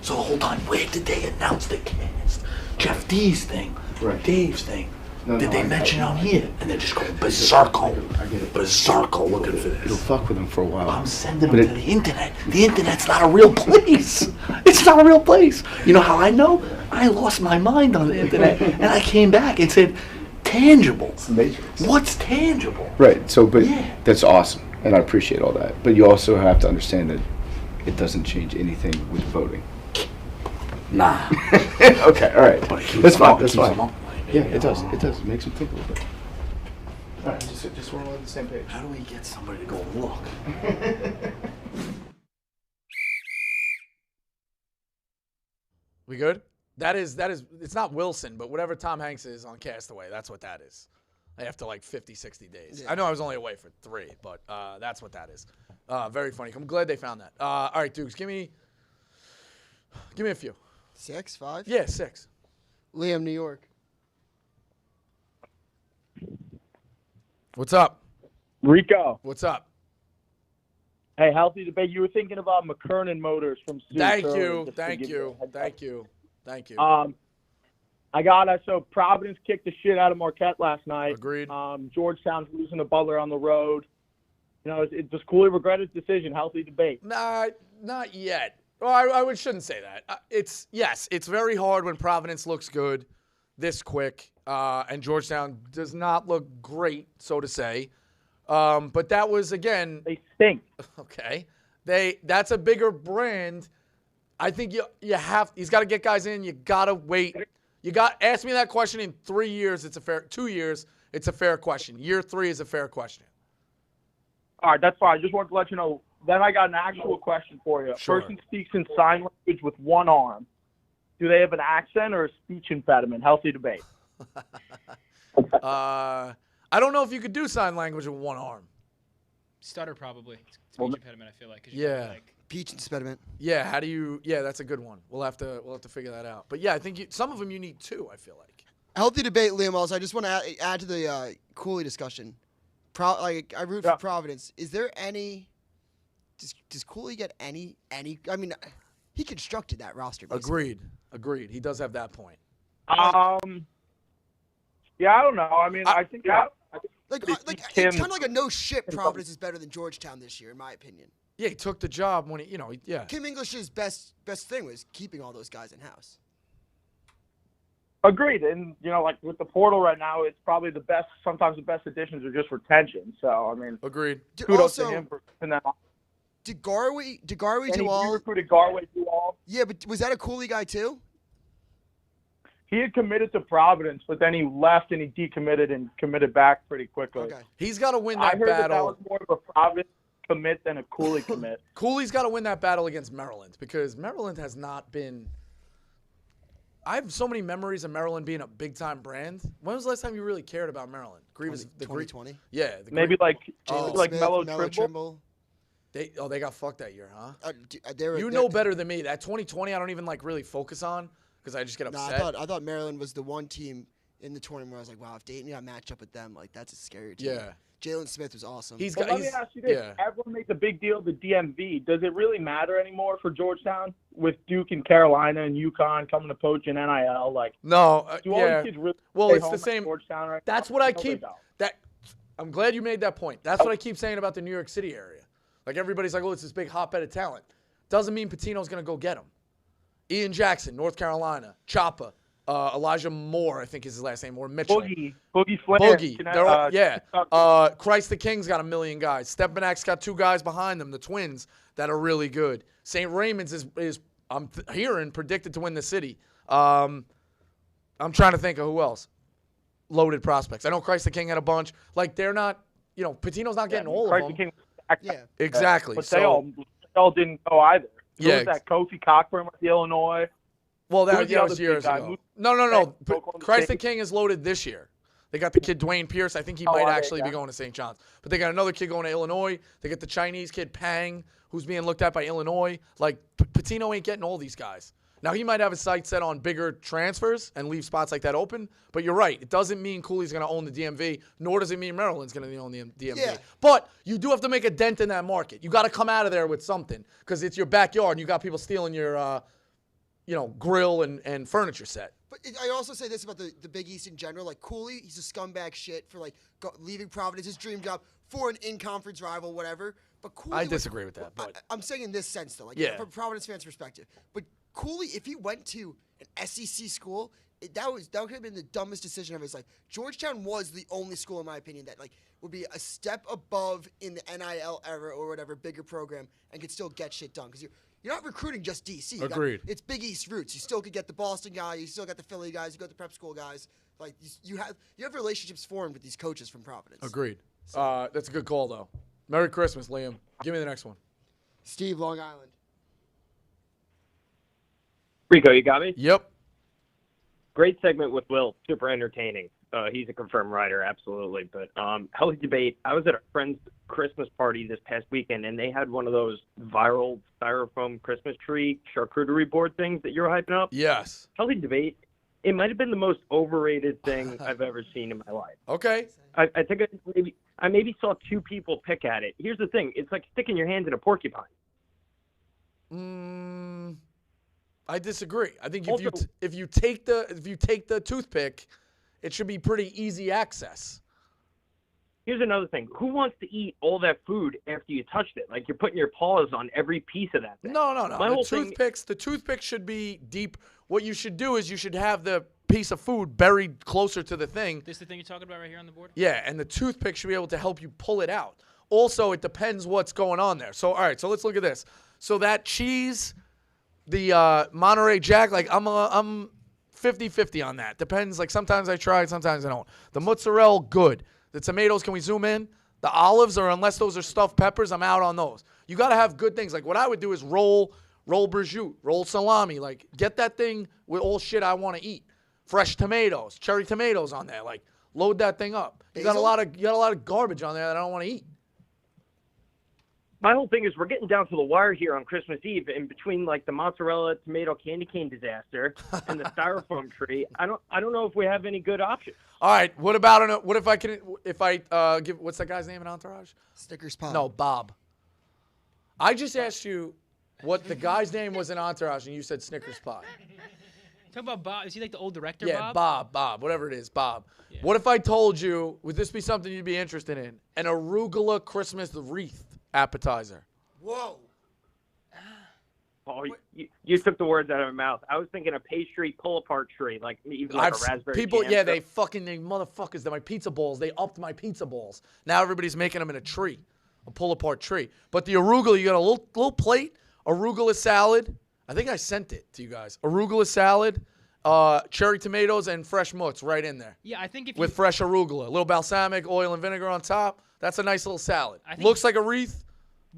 So the whole time, where did they announce the cast? Jeff D's thing, Right. Dave's thing. No, Did no, they mention it on here? And they're just going berserko. I get it. Berserko looking for It'll this. fuck with them for a while. I'm sending But them to the internet. The internet's not a real place. It's not a real place. You know how I know? I lost my mind on the internet, and I came back and said, tangible. It's the Matrix. What's tangible? Right. So, but Yeah. that's awesome, and I appreciate all that. But you also have to understand that it doesn't change anything with voting. Nah. Okay. All right. But it keeps That's them fine. up, That's keeps fine. them up. Yeah, it does. It does. It makes them think a little bit. All right. Just we're all on the same page. How do we get somebody to go look? We good? That is. It's not Wilson, but whatever Tom Hanks is on Castaway, that's what that is. After like 50, 60 days. Yeah. I know I was only away for 3, but that's what that is. Very funny. I'm glad they found that. All right, Dukes, give me a few. 6, 5. Yeah, 6. Liam, New York. What's up? Rico. What's up? Hey, healthy debate. You were thinking about McKernan Motors from Sioux Thank earlier, you. just to Thank give you. a heads Thank you. Thank you. up. I got it. So Providence kicked the shit out of Marquette last night. Agreed. Georgetown's losing to Butler on the road. You know, does Cooley regret his decision? Healthy debate. Nah, not yet. Well, I shouldn't say that. It's very hard when Providence looks good this quick, and Georgetown does not look great, so to say. But that was, again, They stink. okay. That's a bigger brand. I think he's got to get guys in. You got to wait. Ask me that question in 3 years. 2 years. It's a fair question. Year 3 is a fair question. All right, that's fine. I just wanted to let you know. Then I got an actual question for you. Sure. Person speaks in sign language with one arm. Do they have an accent or a speech impediment? Healthy debate. I don't know if you could do sign language with one arm. Stutter probably. Speech impediment, I feel like. 'cause you Yeah. gotta, like, Peach impediment. Yeah, how do you? Yeah, that's a good one. We'll have to figure that out. But yeah, I think some of them you need 2. I feel like. Healthy debate, Liam. Also, I just want to add to the Cooley discussion. I root for Providence. Is there any? Does Cooley get any? I mean, he constructed that roster. Basically. Agreed. He does have that point. Yeah, I don't know. I mean, I think It's kind of like a no shit. Providence is better than Georgetown this year, in my opinion. Yeah, he took the job when yeah. Kim English's best thing was keeping all those guys in house. agreed. And you know, like with the portal right now, it's probably the best. Sometimes the best additions are just retention. So I mean, Agreed. kudos to him for putting that on. Did Garwey And he do all? recruited Garway to all. Yeah, but was that a Cooley guy too? He had committed to Providence, but then he left and he decommitted and committed back pretty quickly. Okay. He's got to win I that heard that battle. was more of a Providence commit than a Cooley commit. Cooley's got to win that battle against Maryland because Maryland has not been. I have so many memories of Maryland being a big time brand. When was the last time you really cared about Maryland? Grievous, the 2020. Yeah, Maybe like Jalen like Smith, Mellow Mello Trimble. They got fucked that year, huh? They were, You know better than me. That 2020, I don't even like really focus on because I just get Nah, upset. I thought Maryland was the one team in the tournament where I was like, wow, if Dayton got matched up with them, like that's a scary team. Yeah. Jalen Smith was awesome. But let me ask you this: yeah. everyone makes a big deal of the DMV. Does it really matter anymore for Georgetown with Duke and Carolina and UConn coming to poach in NIL? Like, No, do all yeah. these kids really Well, stay it's home the at same. Georgetown right That's now? what I No, they keep. don't. I'm glad you made that point. That's what I keep saying about the New York City area. Like everybody's like, oh, it's this big hotbed of talent. Doesn't mean Pitino's gonna go get him. Ian Jackson, North Carolina, Choppa, Elijah Moore, I think is his last name, or Mitchell. Boogie Flynn. Boogie. They're all, yeah. Christ the King's got a million guys. Stepanak's got 2 guys behind them, the twins, that are really good. St. Raymond's is I'm hearing, predicted to win the city. I'm trying to think of who else. Loaded prospects. I know Christ the King had a bunch. Like, they're not, Pitino's not getting all Christ of the them. King. Yeah. Exactly. But So, they all didn't go either. Who Yeah. was that Kofi Cockburn with the Illinois? well, who that, was the that other was big years guy? ago. Moose- No. Oklahoma Christ the State. King is loaded this year. They got the kid Dwayne Pierce. I think he might are they? actually be Yeah. going to St. John's. But they got another kid going to Illinois. They got the Chinese kid Pang, who's being looked at by Illinois. Like, Pitino ain't getting all these guys. Now, he might have his sights set on bigger transfers and leave spots like that open. But you're right. It doesn't mean Cooley's going to own the DMV, nor does it mean Maryland's going to own the DMV. Yeah. But you do have to make a dent in that market. You got to come out of there with something because it's your backyard and you got people stealing your grill and furniture set. But I also say this about the Big East in general. Like, Cooley, he's a scumbag shit for, like, leaving Providence, his dream job, for an in-conference rival, whatever. But Cooley... I disagree with that, but... I'm saying in this sense, though. Like, yeah. from a Providence fan's perspective. But Cooley, if he went to an SEC school, that could have been the dumbest decision of his life. Georgetown was the only school, in my opinion, that, like, would be a step above in the NIL era or whatever, bigger program, and could still get shit done. Because you're not recruiting just DC. Agreed. It's Big East roots. You still could get the Boston guy. You still got the Philly guys. You got the prep school guys. Like, you have relationships formed with these coaches from Providence. Agreed. That's a good call, though. Merry Christmas, Liam. Give me the next one. Steve, Long Island. Rico, you got me? Yep. Great segment with Will. Super entertaining. He's a confirmed writer, absolutely. But healthy debate. I was at a friend's Christmas party this past weekend, and they had one of those viral styrofoam Christmas tree charcuterie board things that you're hyping up. Yes. Healthy debate. It might have been the most overrated thing I've ever seen in my life. Okay. I think I maybe saw two people pick at it. Here's the thing. It's like sticking your hand in a porcupine. I disagree. I think if you take the toothpick, it should be pretty easy access. Here's another thing. Who wants to eat all that food after you touched it? Like, you're putting your paws on every piece of that thing. No. The toothpick should be deep. What you should do is you should have the piece of food buried closer to the thing. This is the thing you're talking about right here on the board? Yeah, and the toothpick should be able to help you pull it out. Also, it depends what's going on there. So, all right, so let's look at this. So that cheese, the Monterey Jack, like I'm 50-50 on that. Depends. Like sometimes I try, sometimes I don't. The mozzarella, good. The tomatoes, can we zoom in? The olives, or unless those are stuffed peppers, I'm out on those. You got to have good things. Like what I would do is roll prosciutto, roll salami. Like get that thing with all shit I want to eat. Fresh tomatoes, cherry tomatoes on there. Like load that thing up. You got a lot of garbage on there that I don't want to eat. My whole thing is we're getting down to the wire here on Christmas Eve, in between like the mozzarella tomato candy cane disaster and the styrofoam tree. I don't know if we have any good options. All right, what if I give what's that guy's name in Entourage? Snickers Pie. No, Bob. I just asked you what the guy's name was in Entourage, and you said Snickers Pie. Talk about Bob. Is he like the old director? Yeah, Bob, whatever it is, Bob. Yeah. What if I told you? Would this be something you'd be interested in? An arugula Christmas wreath appetizer. Whoa. Oh, you took the words out of my mouth. I was thinking a pastry pull-apart tree, like even like a raspberry people, jam. yeah, they motherfuckers. They're my pizza balls. They upped my pizza balls. Now everybody's making them in a tree, a pull-apart tree. But the arugula, you got a little plate, arugula salad. I think I sent it to you guys. Arugula salad, cherry tomatoes, and fresh mozz right in there. Yeah, I think if with fresh arugula, a little balsamic, oil, and vinegar on top. That's a nice little salad. Looks like a wreath.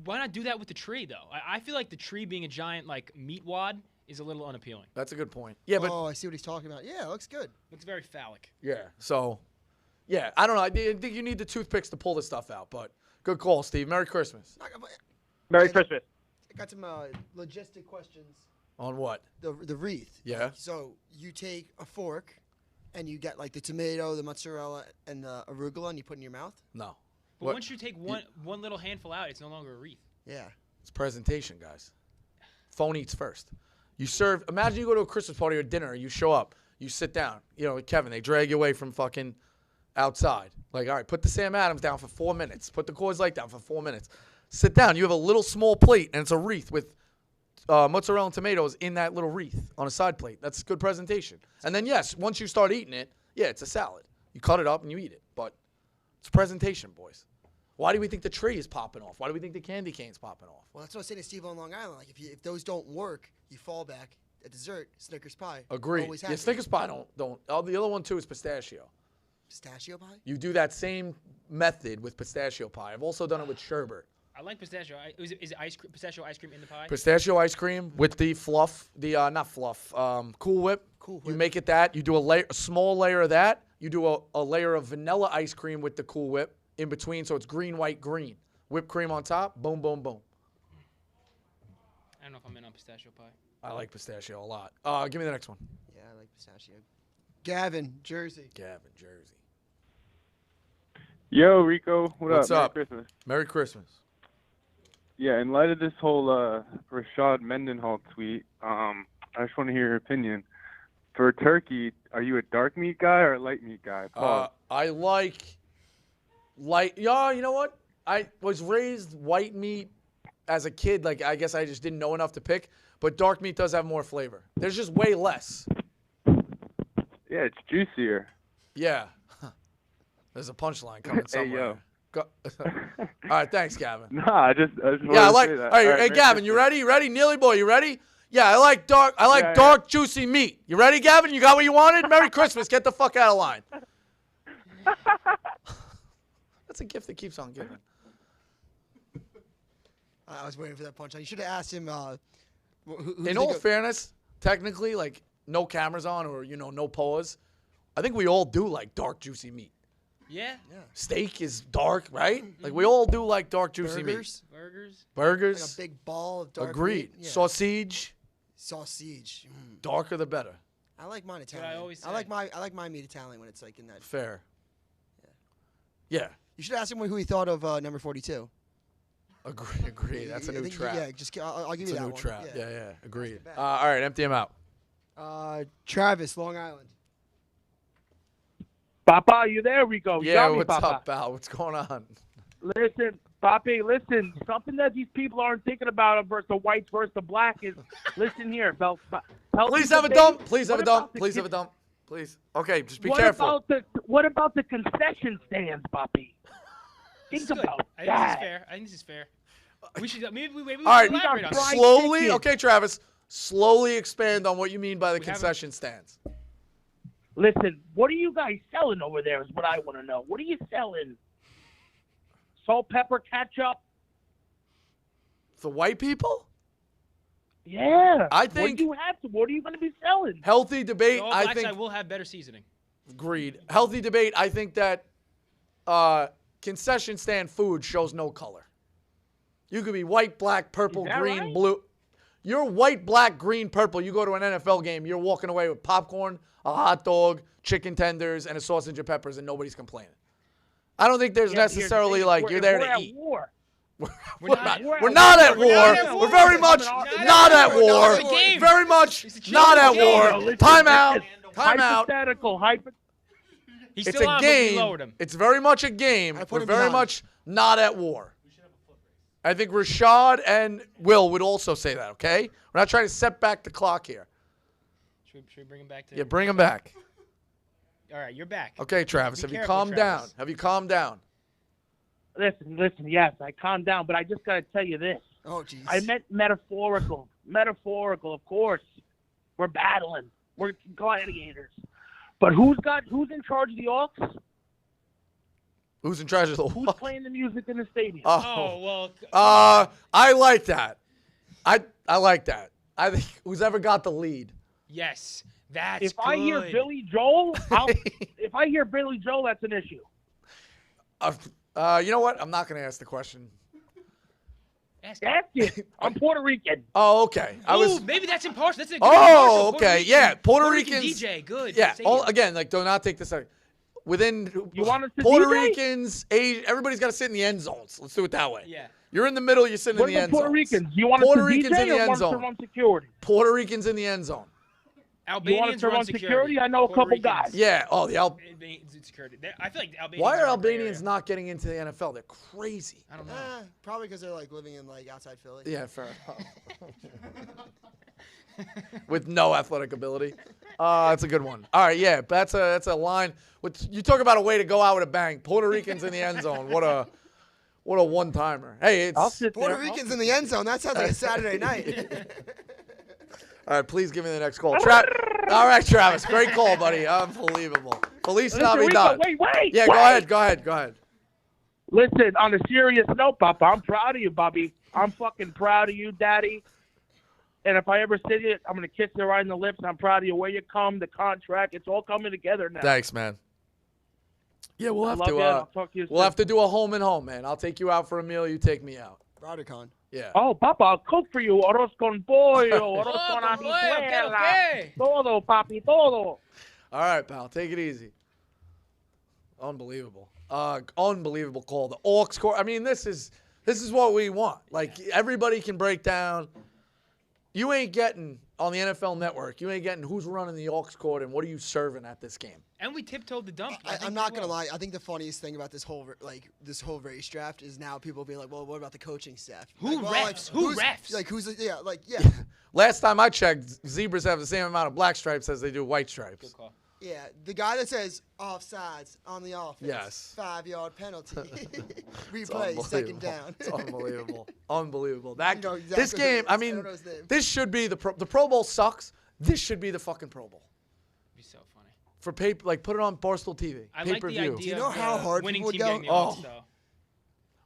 Why not do that with the tree, though? I feel like the tree being a giant, like, meat wad is a little unappealing. That's a good point. Yeah, but I see what he's talking about. Yeah, it looks good. Looks very phallic. Yeah, so, yeah, I don't know. I think you need the toothpicks to pull this stuff out, but good call, Steve. Merry Christmas. Merry Christmas. I got some logistic questions. On what? The wreath. Yeah. So you take a fork, and you get, like, the tomato, the mozzarella, and the arugula, and you put in your mouth? No. But once you take one little handful out, it's no longer a wreath. Yeah. It's presentation, guys. Phone eats first. You serve. Imagine you go to a Christmas party or dinner. You show up. You sit down. You know, Kevin, they drag you away from fucking outside. Like, all right, put the Sam Adams down for 4 minutes. Put the Coors Light down for 4 minutes. Sit down. You have a little small plate, and it's a wreath with mozzarella and tomatoes in that little wreath on a side plate. That's good presentation. And then, yes, once you start eating it, yeah, it's a salad. You cut it up and you eat it. But it's presentation, boys. Why do we think the tree is popping off? Why do we think the candy cane's popping off? Well, that's what I was saying to Steve on Long Island. Like, if those don't work, you fall back at dessert, Snickers pie. Agreed. Yeah, Snickers pie don't. Oh, the other one, too, is pistachio. Pistachio pie? You do that same method with pistachio pie. I've also done it with sherbet. I like pistachio. Is it pistachio ice cream in the pie? Pistachio ice cream with the fluff, not fluff, Cool Whip. Cool Whip. You make it that. You do a small layer of that. You do a layer of vanilla ice cream with the Cool Whip in between, so it's green, white, green. Whipped cream on top. Boom, boom, boom. I don't know if I'm in on pistachio pie. I like pistachio a lot. Give me the next one. Yeah, I like pistachio. Gavin, Jersey. Gavin, Jersey. Yo, Rico. What's up? Merry Christmas. Merry Christmas. Yeah, in light of this whole Rashard Mendenhall tweet, I just want to hear your opinion. For turkey, are you a dark meat guy or a light meat guy? I like light. Yeah, you know what? I was raised white meat as a kid. Like, I guess I just didn't know enough to pick. But dark meat does have more flavor. There's just way less. Yeah, it's juicier. Yeah. There's a punchline coming somewhere. Hey, yo. All right, thanks, Gavin. Nah, I just wanted I to like. say that. All right, hey, Gavin, you ready? You ready? Neely boy, you ready? Yeah, I like dark, juicy meat. You ready, Gavin? You got what you wanted? Merry Christmas. Get the fuck out of line. That's a gift that keeps on giving. I was waiting for that punchline. You should have asked him. In all fairness, technically, like no cameras on or no pause. I think we all do like dark, juicy meat. Yeah. Steak is dark, right? Like we all do like dark, juicy meat. Burgers. Like a big ball of dark Agreed. meat. Yeah. Sausage. Darker the better. I like mine Italian. I always say. I like my meat Italian when it's like in that. Fair. Yeah. You should ask him who he thought of number 42. Agree. That's a new trap. Yeah, I'll give you that one. It's a new trap. Yeah. Agreed. All right, empty him out. Travis, Long Island. Papa, you there, Rico? You Yeah, got me, what's Papa. up, pal? What's going on? Listen, Papi, listen. Something that these people aren't thinking about versus the whites versus the black is, listen here, Please have a dump. Please have a dump. Please have a dump. Please. Okay, just be careful. What about the concession stands, Papi? Think about that. I think this is fair. We should maybe All right, elaborate on that. slowly. Okay, Travis. Slowly expand on what you mean by the concession stands. Listen, what are you guys selling over there is what I want to know. What are you selling? Salt, pepper, ketchup? For white people? Yeah. I think. What are you going to be selling? Healthy debate. All I black think. side will have better seasoning. Agreed. Healthy debate. I think that concession stand food shows no color. You could be white, black, purple, green, right? blue. You're white, black, green, purple. You go to an NFL game, you're walking away with popcorn, a hot dog, chicken tenders, and a sausage and peppers, and nobody's complaining. I don't think there's necessarily like you're there to eat. War. We're not at war. We're very much not at war. Very much not at war. Time out. Time out. Hypothetical. It's a game. It's very much a game. We're very much not at war. I think Rashard and Will would also say that, okay? We're not trying to set back the clock here. Should we bring him back to? Yeah, bring him back. All right, you're back. Okay, Travis, have you calmed down? Have you calmed down? Listen, yes, I calmed down, but I just got to tell you this. Oh, jeez. I meant metaphorical. Metaphorical, of course. We're battling. We're gladiators. But who's in charge of the Hawks? Who's in charge of the Who's playing the music in the stadium? Well. I like that. I like that. I think who's ever got the lead. Yes, that's if good. I hear Billy Joel, if I hear Billy Joel, that's an issue. You know what? I'm not going to ask the question. Ask it. I'm Puerto Rican. Oh, okay. Maybe that's impartial. That's a good Oh, impartial. okay. Yeah, Puerto Rican Ricans. DJ, good. Yeah. Again, like, do not take this. Within you want us to Puerto DJ? Ricans, everybody's got to sit in the end zones. Let's do it that way. Yeah. You're in the middle. You're sitting in the end zone. Puerto Ricans? You want Puerto us to Ricans DJ in the or end want us to zone. run security? Puerto Ricans in the end zone. You want us to run security? I know a couple guys. Yeah. Oh, the security. I feel like Albanians. Why are Albanians not getting into the NFL? They're crazy. I don't know. Probably because they're like living in like outside Philly. Yeah, fair enough. With no athletic ability. That's a good one. All right, yeah, that's a line. You talk about a way to go out with a bang. Puerto Ricans in the end zone. What a one-timer. Hey, it's Puerto Ricans in the end zone. That sounds like a Saturday night. All right, please give me the next call. All right, Travis. Great call, buddy. Unbelievable. Feliz Navidad. Wait. Yeah, go ahead. Listen, on a serious note, Papa, I'm proud of you, Bobby. I'm fucking proud of you, Daddy. And if I ever see you, I'm going to kiss you right in the lips. I'm proud of you. Where you come, the contract, it's all coming together now. Thanks, man. Yeah, we'll have to. I'll talk to you We'll soon. have to do a home and home, man. I'll take you out for a meal. You take me out. Rodicon. Yeah. Oh, Papa, I'll cook for you. Arroz con pollo, arroz con habichuela. Todo, papi, todo. All right, pal. Take it easy. Unbelievable. Unbelievable call. The Hawks court. I mean, this is what we want. Like, everybody can break down You ain't getting on the NFL Network. You ain't getting who's running the aux cord and what are you serving at this game. And we tiptoed the dump. I'm not gonna lie. I think the funniest thing about this whole race draft is now people being like, "Well, what about the coaching staff? Who refs? Who refs? Like who's yeah. Last time I checked, zebras have the same amount of black stripes as they do white stripes. Good call. Yeah, the guy that says offsides on the offense. Yes. 5-yard penalty. Replay, second down. It's unbelievable. Unbelievable. That You know exactly this game, who it I is. I mean, don't know his name. this should be the Pro Bowl sucks. This should be the fucking Pro Bowl. Be so funny. For paper, like put it on Barstool TV. I like the Pay-per-view. idea. Do you know of how the hard winning people team would getting go? the odds, though.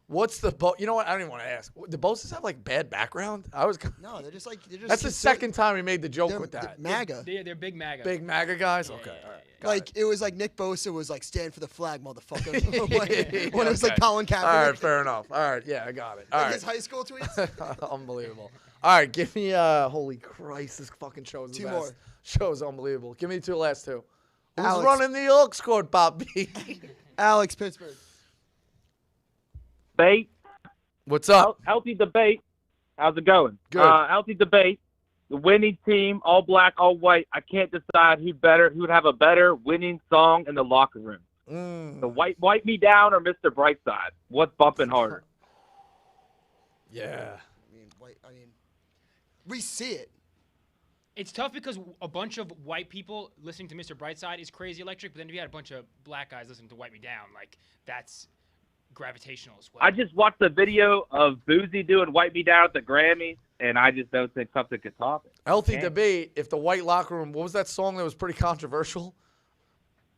What's the You know what? I don't even want to ask. The Boses have like bad background. No, they're just That's the second time we made the joke with that. MAGA. They're big MAGA. Big MAGA guys. Yeah, Okay. yeah, All right. yeah, Like it was like Nick Bosa was like stand for the flag, motherfucker. when it was like Colin Kaepernick. All right, fair enough. All right, yeah, I got it. All Like right. his high school tweets. Unbelievable. All right, give me holy Christ, this fucking show is the Two best. more. Show is unbelievable. Give me the last two. Who's Alex. running the aux cord, Bobby? Alex, Pittsburgh. Debate. What's up? Healthy debate. How's it going? Good. Healthy debate. The winning team, all black, all white. I can't decide who would have a better winning song in the locker room. The Wipe Me Down or Mr. Brightside? What's bumping harder? Yeah. I mean, we see it. It's tough because a bunch of white people listening to Mr. Brightside is crazy electric, but then if you had a bunch of black guys listening to Wipe Me Down, like that's gravitational as well. I just watched the video of Boozy doing Wipe Me Down at the Grammys, and I just don't think something could top it. Healthy debate. If the white locker room, what was that song that was pretty controversial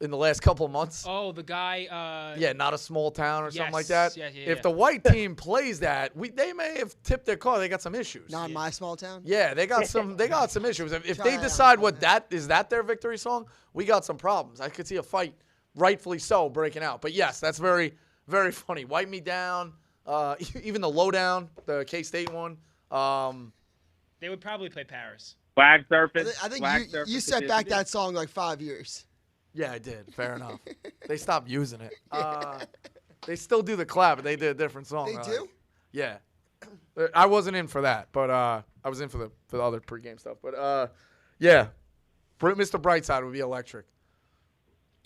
in the last couple of months? Oh, the guy. Yeah, Not a Small Town or something like yes, that. yeah, If the white team plays that, they may have tipped their car. They got some issues. Not my small town. Yeah, they got some. They got some issues. If Try they out, decide what that is, that their victory song, we got some problems. I could see a fight, rightfully so, breaking out. But yes, that's very, very funny. Wipe Me Down. Even the Lowdown, the K-State one. They would probably play Paris. Flag surfing. I think you set back that song like 5 years. Yeah, I did. Fair enough. They stopped using it. They still do the clap, but they did a different song. They do? Yeah. I wasn't in for that, but I was in for the other pregame stuff. But yeah, Mr. Brightside would be electric.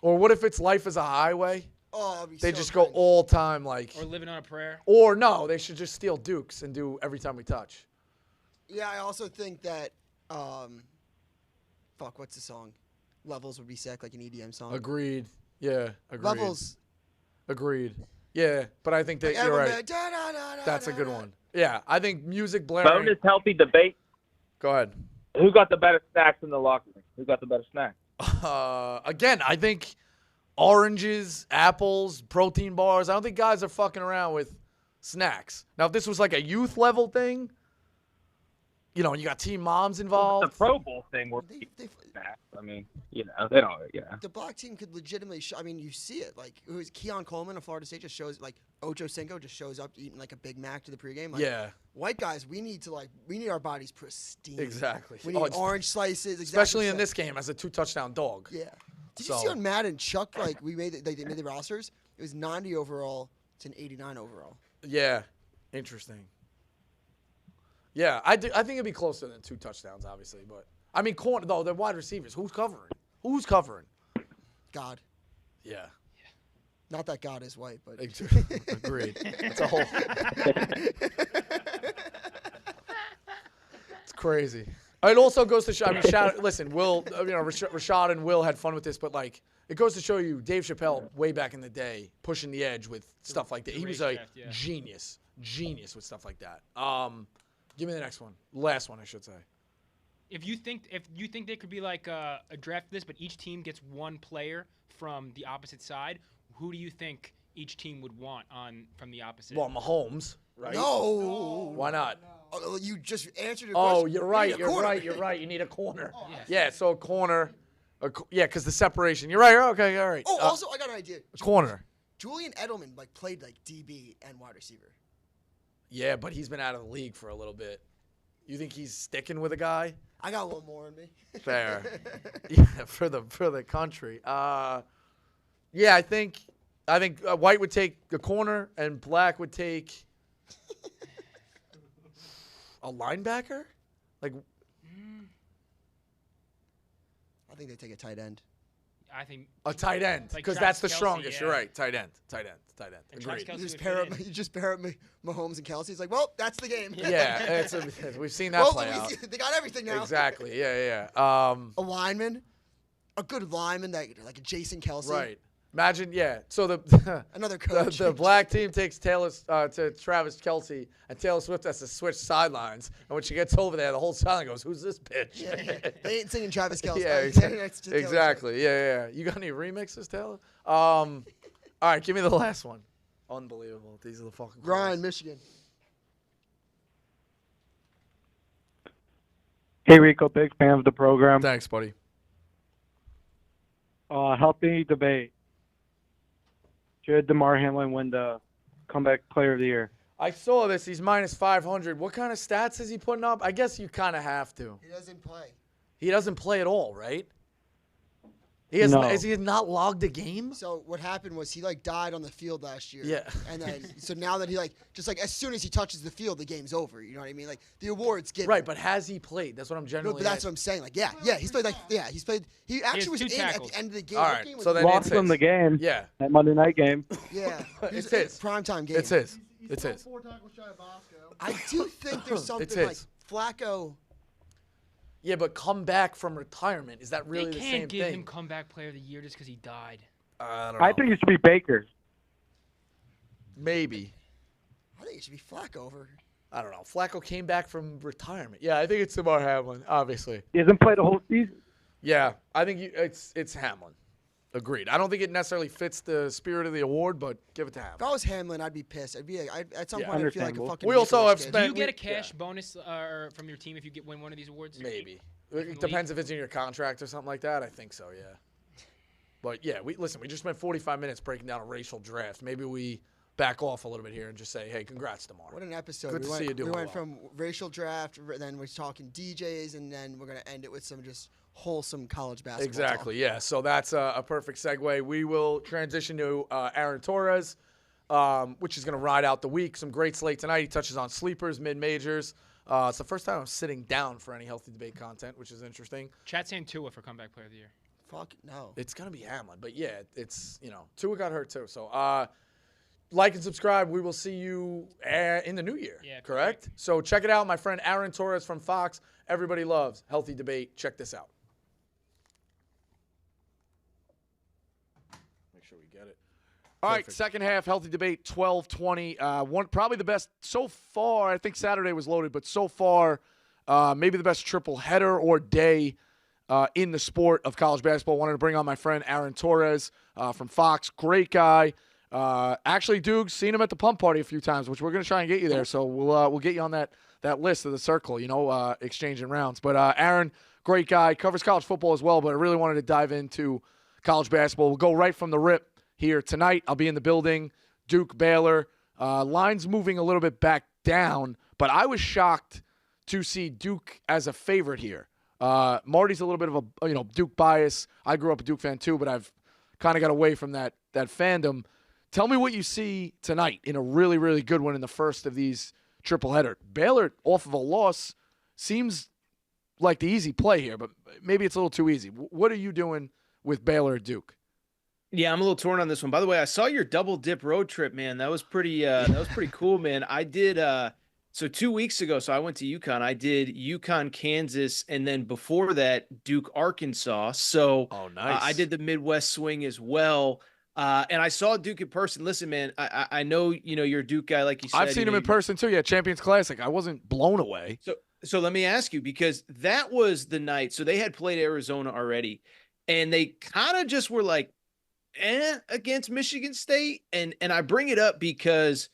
Or what if it's Life is a Highway? Oh, that'd be They so just cringe. go all time like. Or Living on a Prayer. Or no, they should just steal Dukes and do Every Time We Touch. Yeah, I also think that, what's the song? Levels would be sick, like an EDM song. Agreed. Yeah, agreed. Levels. Agreed. Yeah, but I think that Like you're right. everybody, da-da-da-da-da-da. That's a good one. Yeah, I think music blaring. Bonus healthy debate. Go ahead. Who got the better snacks in the locker room? Who got the better snacks? Again, I think oranges, apples, protein bars. I don't think guys are fucking around with snacks. Now, if this was like a youth level thing, you know, and you got team moms involved. The Pro Bowl thing where snacks. I mean, you know, they don't. Yeah. The black team could legitimately. I mean, you see it. Like, it was Keon Coleman of Florida State just shows like Ocho Cinco just shows up eating like a Big Mac to the pregame. Like, Yeah. White guys, we need our bodies pristine. Exactly. We need it's- orange slices. Especially in exactly. this game as a 2-touchdown dog. Yeah. Did you see on Madden, Chuck, like, they made the rosters? It was 90 overall to an 89 overall. Yeah. Interesting. Yeah, I think it'd be closer than 2 touchdowns, obviously. But, I mean, though, they're wide receivers. Who's covering? Who's covering? God. Yeah. Not that God is white, but. Agreed. It's a whole. It's crazy. It also goes to show. I mean, listen, Will. You know, Rashard and Will had fun with this, but like, it goes to show you Dave Chappelle way back in the day pushing the edge with stuff like that. He was a genius with stuff like that. Give me the next one, last one, I should say. If you think there could be like a draft for this, but each team gets one player from the opposite side, who do you think each team would want from the opposite? Well, Mahomes, right? No. Why not? Oh, you just answered your Oh, question. you're right. You're right. You need a corner. Yeah, so a corner. Because the separation. You're right. Okay, all right. Oh, also, I got an idea. A corner. Julian Edelman played like DB and wide receiver. Yeah, but he's been out of the league for a little bit. You think he's sticking with a guy? I got a little more in me. Fair. Yeah, for the country. Yeah, I think White would take a corner and Black would take a linebacker. Like think they take a tight end. I think a tight end like because Travis that's the Kelce, strongest. yeah. You're right. Tight end. And Travis Agreed. Kelce You just pair up Mahomes and Kelsey. It's like, well, that's the game. Yeah, we've seen that play out. They got everything now. Exactly. Yeah. A lineman, a good lineman like a Jason Kelsey. Right. Imagine, yeah. So the another coach. The black team takes to Travis Kelce, and Taylor Swift has to switch sidelines. And when she gets over there, the whole sideline goes, "Who's this bitch?" Yeah. They ain't singing Travis Kelce. Yeah, exactly. Yeah. You got any remixes, Taylor? All right, give me the last one. Unbelievable. These are the fucking. Ryan, Michigan. Hey Rico, big fan of the program. Thanks, buddy. Healthy debate. Should DeMar Hamlin win the comeback player of the year? I saw this. He's minus 500. What kind of stats is he putting up? I guess you kind of have to. He doesn't play. He doesn't play at all, right? No. Has he not logged a game? So what happened was he died on the field last year. Yeah. And then so now that he as soon as he touches the field, the game's over. You know what I mean? Like the awards given. Right, but has he played? That's what I'm No, generally. but that's what I'm saying. He's played. He's played. He actually was in at the end of the game. All That right, game was so then Lost him the game. Yeah. That Monday night game. Yeah, It's his primetime game. It's his. It's his. I do think there's something It's like his. Flacco. Yeah, but come back from retirement. Is that really they the can't same give thing? him comeback player of the year just because he died. I don't know. I think it should be Baker. Maybe. I think it should be Flacco over. I don't know. Flacco came back from retirement. Yeah, I think it's DeMar Hamlin, obviously. He hasn't played the whole season. Yeah, I think it's Hamlin. Agreed. I don't think it necessarily fits the spirit of the award, but give it to Hamlin. If I was Hamlin, I'd be pissed. At some Yeah. point, I'd feel like a fucking. We also Nicolas have Cage. spent. Do you get a cash bonus from your team if you win one of these awards? Maybe. It depends if it's in your contract or something like that. I think so, yeah. But yeah, we just spent 45 minutes breaking down a racial draft. Maybe we back off a little bit here and just say, hey, congrats, DeMar. What an episode. Good to see you doing We went well. from racial draft, then we're talking DJs, and then we're going to end it with some just wholesome college basketball Exactly, talk. yeah. So that's a perfect segue. We will transition to Aaron Torres, which is going to ride out the week. Some great slate tonight. He touches on sleepers, mid-majors. It's the first time I'm sitting down for any healthy debate content, which is interesting. Chat saying Tua for comeback player of the year. Fuck no. It's going to be Hamlin. But, yeah, it's, Tua got hurt too. So, like and subscribe. We will see you in the new year, correct? So check it out. My friend Aaron Torres from Fox. Everybody loves healthy debate. Check this out. Make sure we get it. All right, second half, healthy debate, 12-20. Probably the best so far. I think Saturday was loaded, but so far, maybe the best triple header or day in the sport of college basketball. Wanted to bring on my friend Aaron Torres from Fox. Great guy. Actually, Duke, seen him at the pump party a few times, which we're going to try and get you there. So we'll get you on that list of the circle, exchanging rounds. But Aaron, great guy, covers college football as well, but I really wanted to dive into college basketball. We'll go right from the rip here tonight. I'll be in the building. Duke, Baylor. Lines moving a little bit back down, but I was shocked to see Duke as a favorite here. Marty's a little bit of a Duke bias. I grew up a Duke fan too, but I've kind of got away from that fandom. Tell me what you see tonight in a really, really good one in the first of these triple header. Baylor off of a loss seems like the easy play here, but maybe it's a little too easy. What are you doing with Baylor at Duke? Yeah, I'm a little torn on this one. By the way, I saw your double dip road trip, man. That was pretty cool, man. I did so 2 weeks ago, so I went to UConn. I did UConn, Kansas, and then before that, Duke, Arkansas. So nice. I did the Midwest swing as well. And I saw Duke in person. Listen, man, I know you're a Duke guy, like you said. I've seen him in person too. Yeah, Champions Classic. I wasn't blown away. So let me ask you, because that was the night. So they had played Arizona already, and they kind of just were like, against Michigan State. And I bring it up because,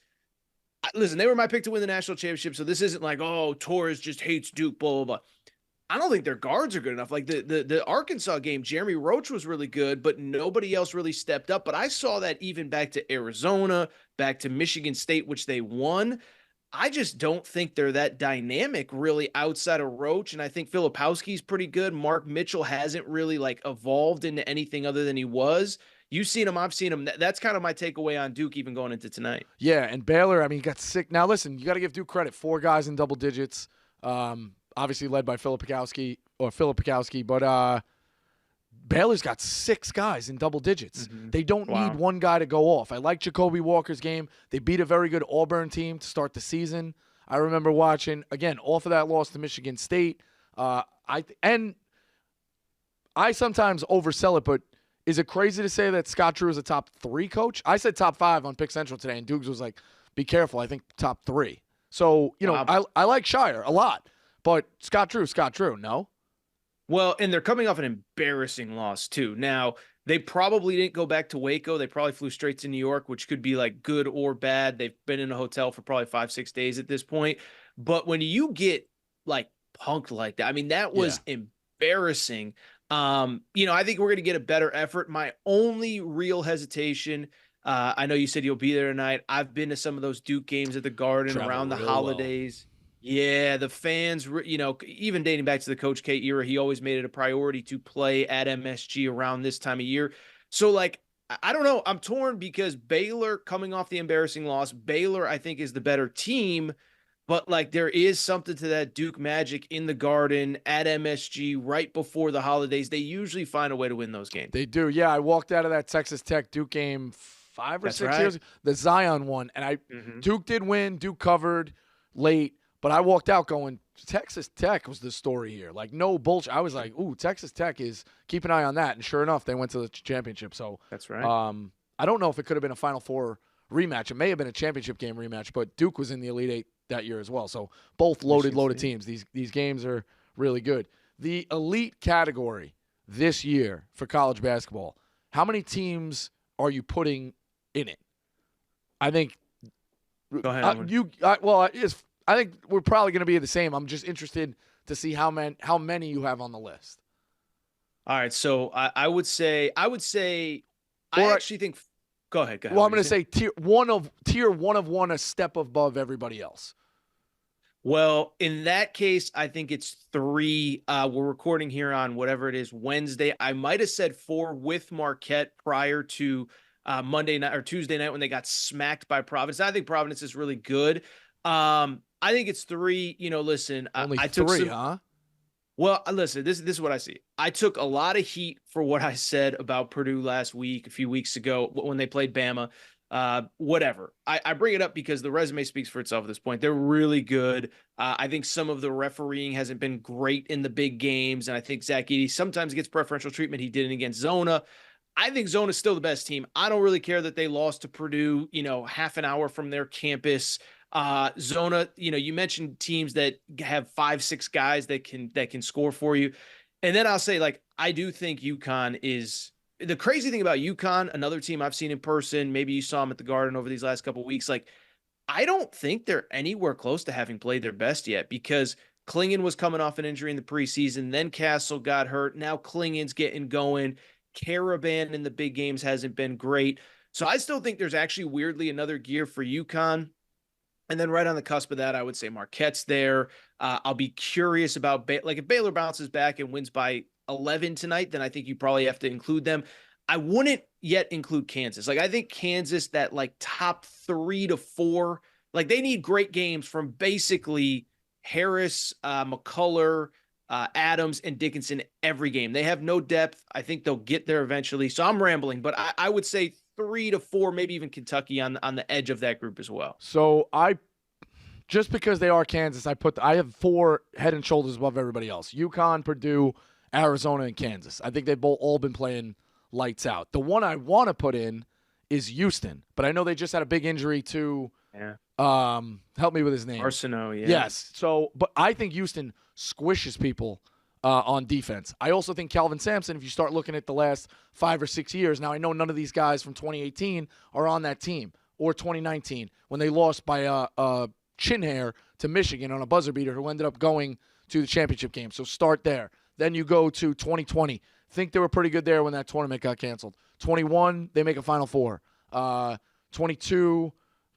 listen, they were my pick to win the national championship. So this isn't like, oh, Torres just hates Duke, blah, blah, blah. I don't think their guards are good enough. Like the Arkansas game, Jeremy Roach was really good, but nobody else really stepped up. But I saw that even back to Arizona, back to Michigan State, which they won. I just don't think they're that dynamic really outside of Roach. And I think Filipowski's pretty good. Mark Mitchell hasn't really evolved into anything other than he was. You've seen him. I've seen him. That's kind of my takeaway on Duke even going into tonight. Yeah, and Baylor, he got sick. Now, listen, you got to give Duke credit. 4 guys in double digits. Obviously led by Filipowski, but Baylor's got 6 guys in double digits. Mm-hmm. They don't need one guy to go off. I like Jacoby Walker's game. They beat a very good Auburn team to start the season. I remember watching, again, off of that loss to Michigan State. I sometimes oversell it, but is it crazy to say that Scott Drew is a top 3 coach? I said top 5 on Pick Central today, and Dukes was like, be careful, I think top 3. So, I like Shire a lot, but Scott Drew, no? Well, and they're coming off an embarrassing loss, too. Now, they probably didn't go back to Waco. They probably flew straight to New York, which could be like good or bad. They've been in a hotel for probably 5-6 days at this point. But when you get like punked like that, I mean, that was embarrassing. I think we're going to get a better effort. My only real hesitation, I know you said you'll be there tonight. I've been to some of those Duke games at the Garden around the holidays. Yeah, the fans, even dating back to the Coach K era, he always made it a priority to play at MSG around this time of year. So, I don't know. I'm torn because Baylor, coming off the embarrassing loss, Baylor, I think, is the better team. But, there is something to that Duke magic in the Garden at MSG right before the holidays. They usually find a way to win those games. They do. Yeah, I walked out of that Texas Tech Duke game 5 or 6 years ago, the Zion one, and Duke did win. Duke covered late. But I walked out going, Texas Tech was the story here. No bullshit. I was like, ooh, Texas Tech is – keep an eye on that. And sure enough, they went to the championship. So that's right. I don't know if it could have been a Final Four rematch. It may have been a championship game rematch, but Duke was in the Elite Eight that year as well. So both loaded teams. These games are really good. The elite category this year for college basketball, how many teams are you putting in it? I think – Go ahead. I think we're probably going to be the same. I'm just interested to see how many you have on the list. All right, so I would say I actually think. Go ahead. Well, I'm going to say tier one of one, a step above everybody else. Well, in that case, I think it's 3. We're recording here on whatever it is, Wednesday. I might have said 4 with Marquette prior to Monday night or Tuesday night when they got smacked by Providence. I think Providence is really good. I think it's 3. Listen, only I took 3, huh? Well, listen, this is what I see. I took a lot of heat for what I said about Purdue last week, a few weeks ago when they played Bama. Whatever. I bring it up because the resume speaks for itself at this point. They're really good. I think some of the refereeing hasn't been great in the big games, and I think Zach Edey sometimes gets preferential treatment. He did it against Zona. I think Zona's still the best team. I don't really care that they lost to Purdue, half an hour from their campus. Zona, you mentioned teams that have 5-6 guys that can score for you. And then I'll say, I do think UConn is the crazy thing about UConn, another team I've seen in person. Maybe you saw them at the Garden over these last couple of weeks. I don't think they're anywhere close to having played their best yet because Klingon was coming off an injury in the preseason. Then Castle got hurt. Now Klingon's getting going. Caravan in the big games hasn't been great. So I still think there's actually weirdly another gear for UConn. And then right on the cusp of that, I would say Marquette's there. I'll be curious about if Baylor bounces back and wins by 11 tonight, then I think you probably have to include them. I wouldn't yet include Kansas. I think Kansas, that top 3 to 4, they need great games from basically Harris, McCullough, Adams, and Dickinson every game. They have no depth. I think they'll get there eventually. So I'm rambling, but I would say 3 to 4, maybe even Kentucky on the edge of that group as well. So just because they are Kansas, I have 4 head and shoulders above everybody else. UConn, Purdue, Arizona, and Kansas. I think they've all been playing lights out. The one I want to put in is Houston, but I know they just had a big injury to help me with his name. Arsenault, yeah. Yes. So, but I think Houston squishes people on defense. I also think Calvin Sampson, if you start looking at the last 5 or 6 years, now I know none of these guys from 2018 are on that team, or 2019 when they lost by a chin hair to Michigan on a buzzer beater who ended up going to the championship game. So start there. Then you go to 2020. Think they were pretty good there when that tournament got canceled. 21, they make a Final Four. 22,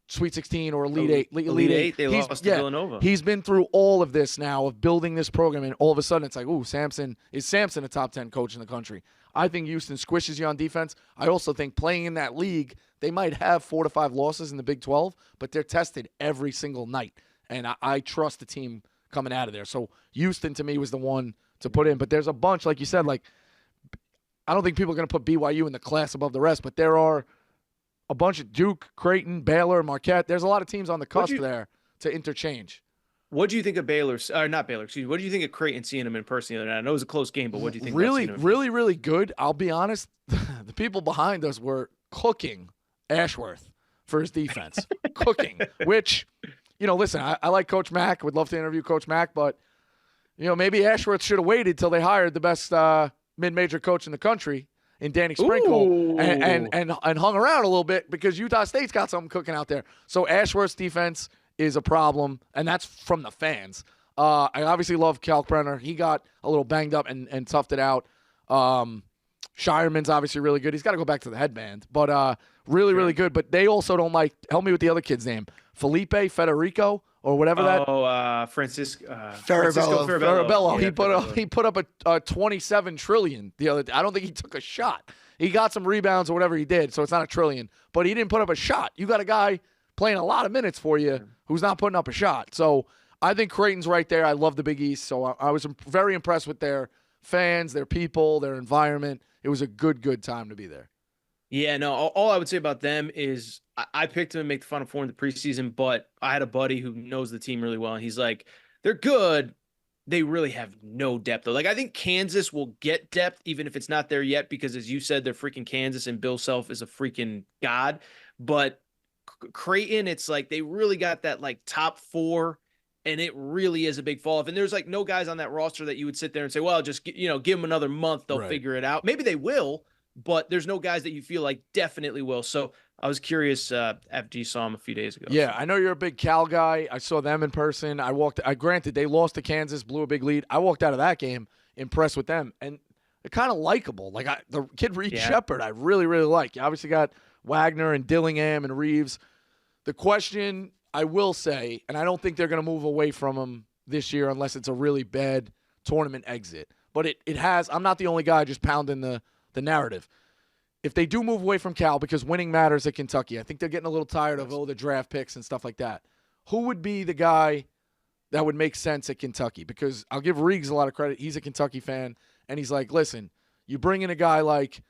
Sweet 16 or Elite 8. Elite 8, they lost to Villanova. He's been through all of this now of building this program, and all of a sudden it's like, ooh, is Sampson a top 10 coach in the country? I think Houston squishes you on defense. I also think playing in that league, they might have 4 to 5 losses in the Big 12, but they're tested every single night, and I trust the team coming out of there. So Houston, to me, was the one to put in. But there's a bunch, like you said, I don't think people are going to put BYU in the class above the rest, but there are a bunch of Duke, Creighton, Baylor, Marquette. There's a lot of teams on the cusp there to interchange. What do you think of Baylor? Not Baylor, excuse me. What do you think of Creighton seeing them in person the other night? I know it was a close game, but what do you think? Really good. I'll be honest. The people behind us were cooking Ashworth for his defense. Cooking, which, listen, I like Coach Mack. Would love to interview Coach Mack, but, maybe Ashworth should have waited till they hired the best mid-major coach in the country in Danny Sprinkle and hung around a little bit because Utah State's got something cooking out there. So Ashworth's defense is a problem, and that's from the fans. I obviously love Kalkbrenner. He got a little banged up and toughed it out. Shireman's obviously really good. He's got to go back to the headband, but really good. But they also don't like – help me with the other kid's name. Federico or whatever Francisco Farabello. He put up a 27 trillion the other day. I don't think he took a shot. He got some rebounds or whatever he did, so it's not a trillion. But he didn't put up a shot. You got a guy playing a lot of minutes for you who's not putting up a shot. So I think Creighton's right there. I love the Big East, so I was very impressed with their fans, their people, their environment. It was a good time to be there. Yeah, no, all I would say about them is I picked them to make the Final Four in the preseason, but I had a buddy who knows the team really well, and he's like, they're good. They really have no depth, though. Like, I think Kansas will get depth, even if it's not there yet, because, as you said, they're freaking Kansas, and Bill Self is a freaking god. But Creighton, it's like they really got that, like, top four, and it really is a big fall off. And there's, like, no guys on that roster that you would sit there and say, well, just, give them another month. They'll figure it out. Maybe they will, but there's no guys that you feel like definitely will. So I was curious after you saw him a few days ago. Yeah, I know you're a big Cal guy. I saw them in person. Granted, they lost to Kansas, blew a big lead. I walked out of that game impressed with them, and they're kind of likable. Like the kid Reed Shepard, I really like. You obviously got Wagner and Dillingham and Reeves. The question I will say, and I don't think they're going to move away from him this year unless it's a really bad tournament exit. But it has. I'm not the only guy just pounding the narrative. If they do move away from Cal, because winning matters at Kentucky, I think they're getting a little tired of the draft picks and stuff like that. Who would be the guy that would make sense at Kentucky? Because I'll give Reeves a lot of credit. He's a Kentucky fan, and he's like, listen, you bring in a guy like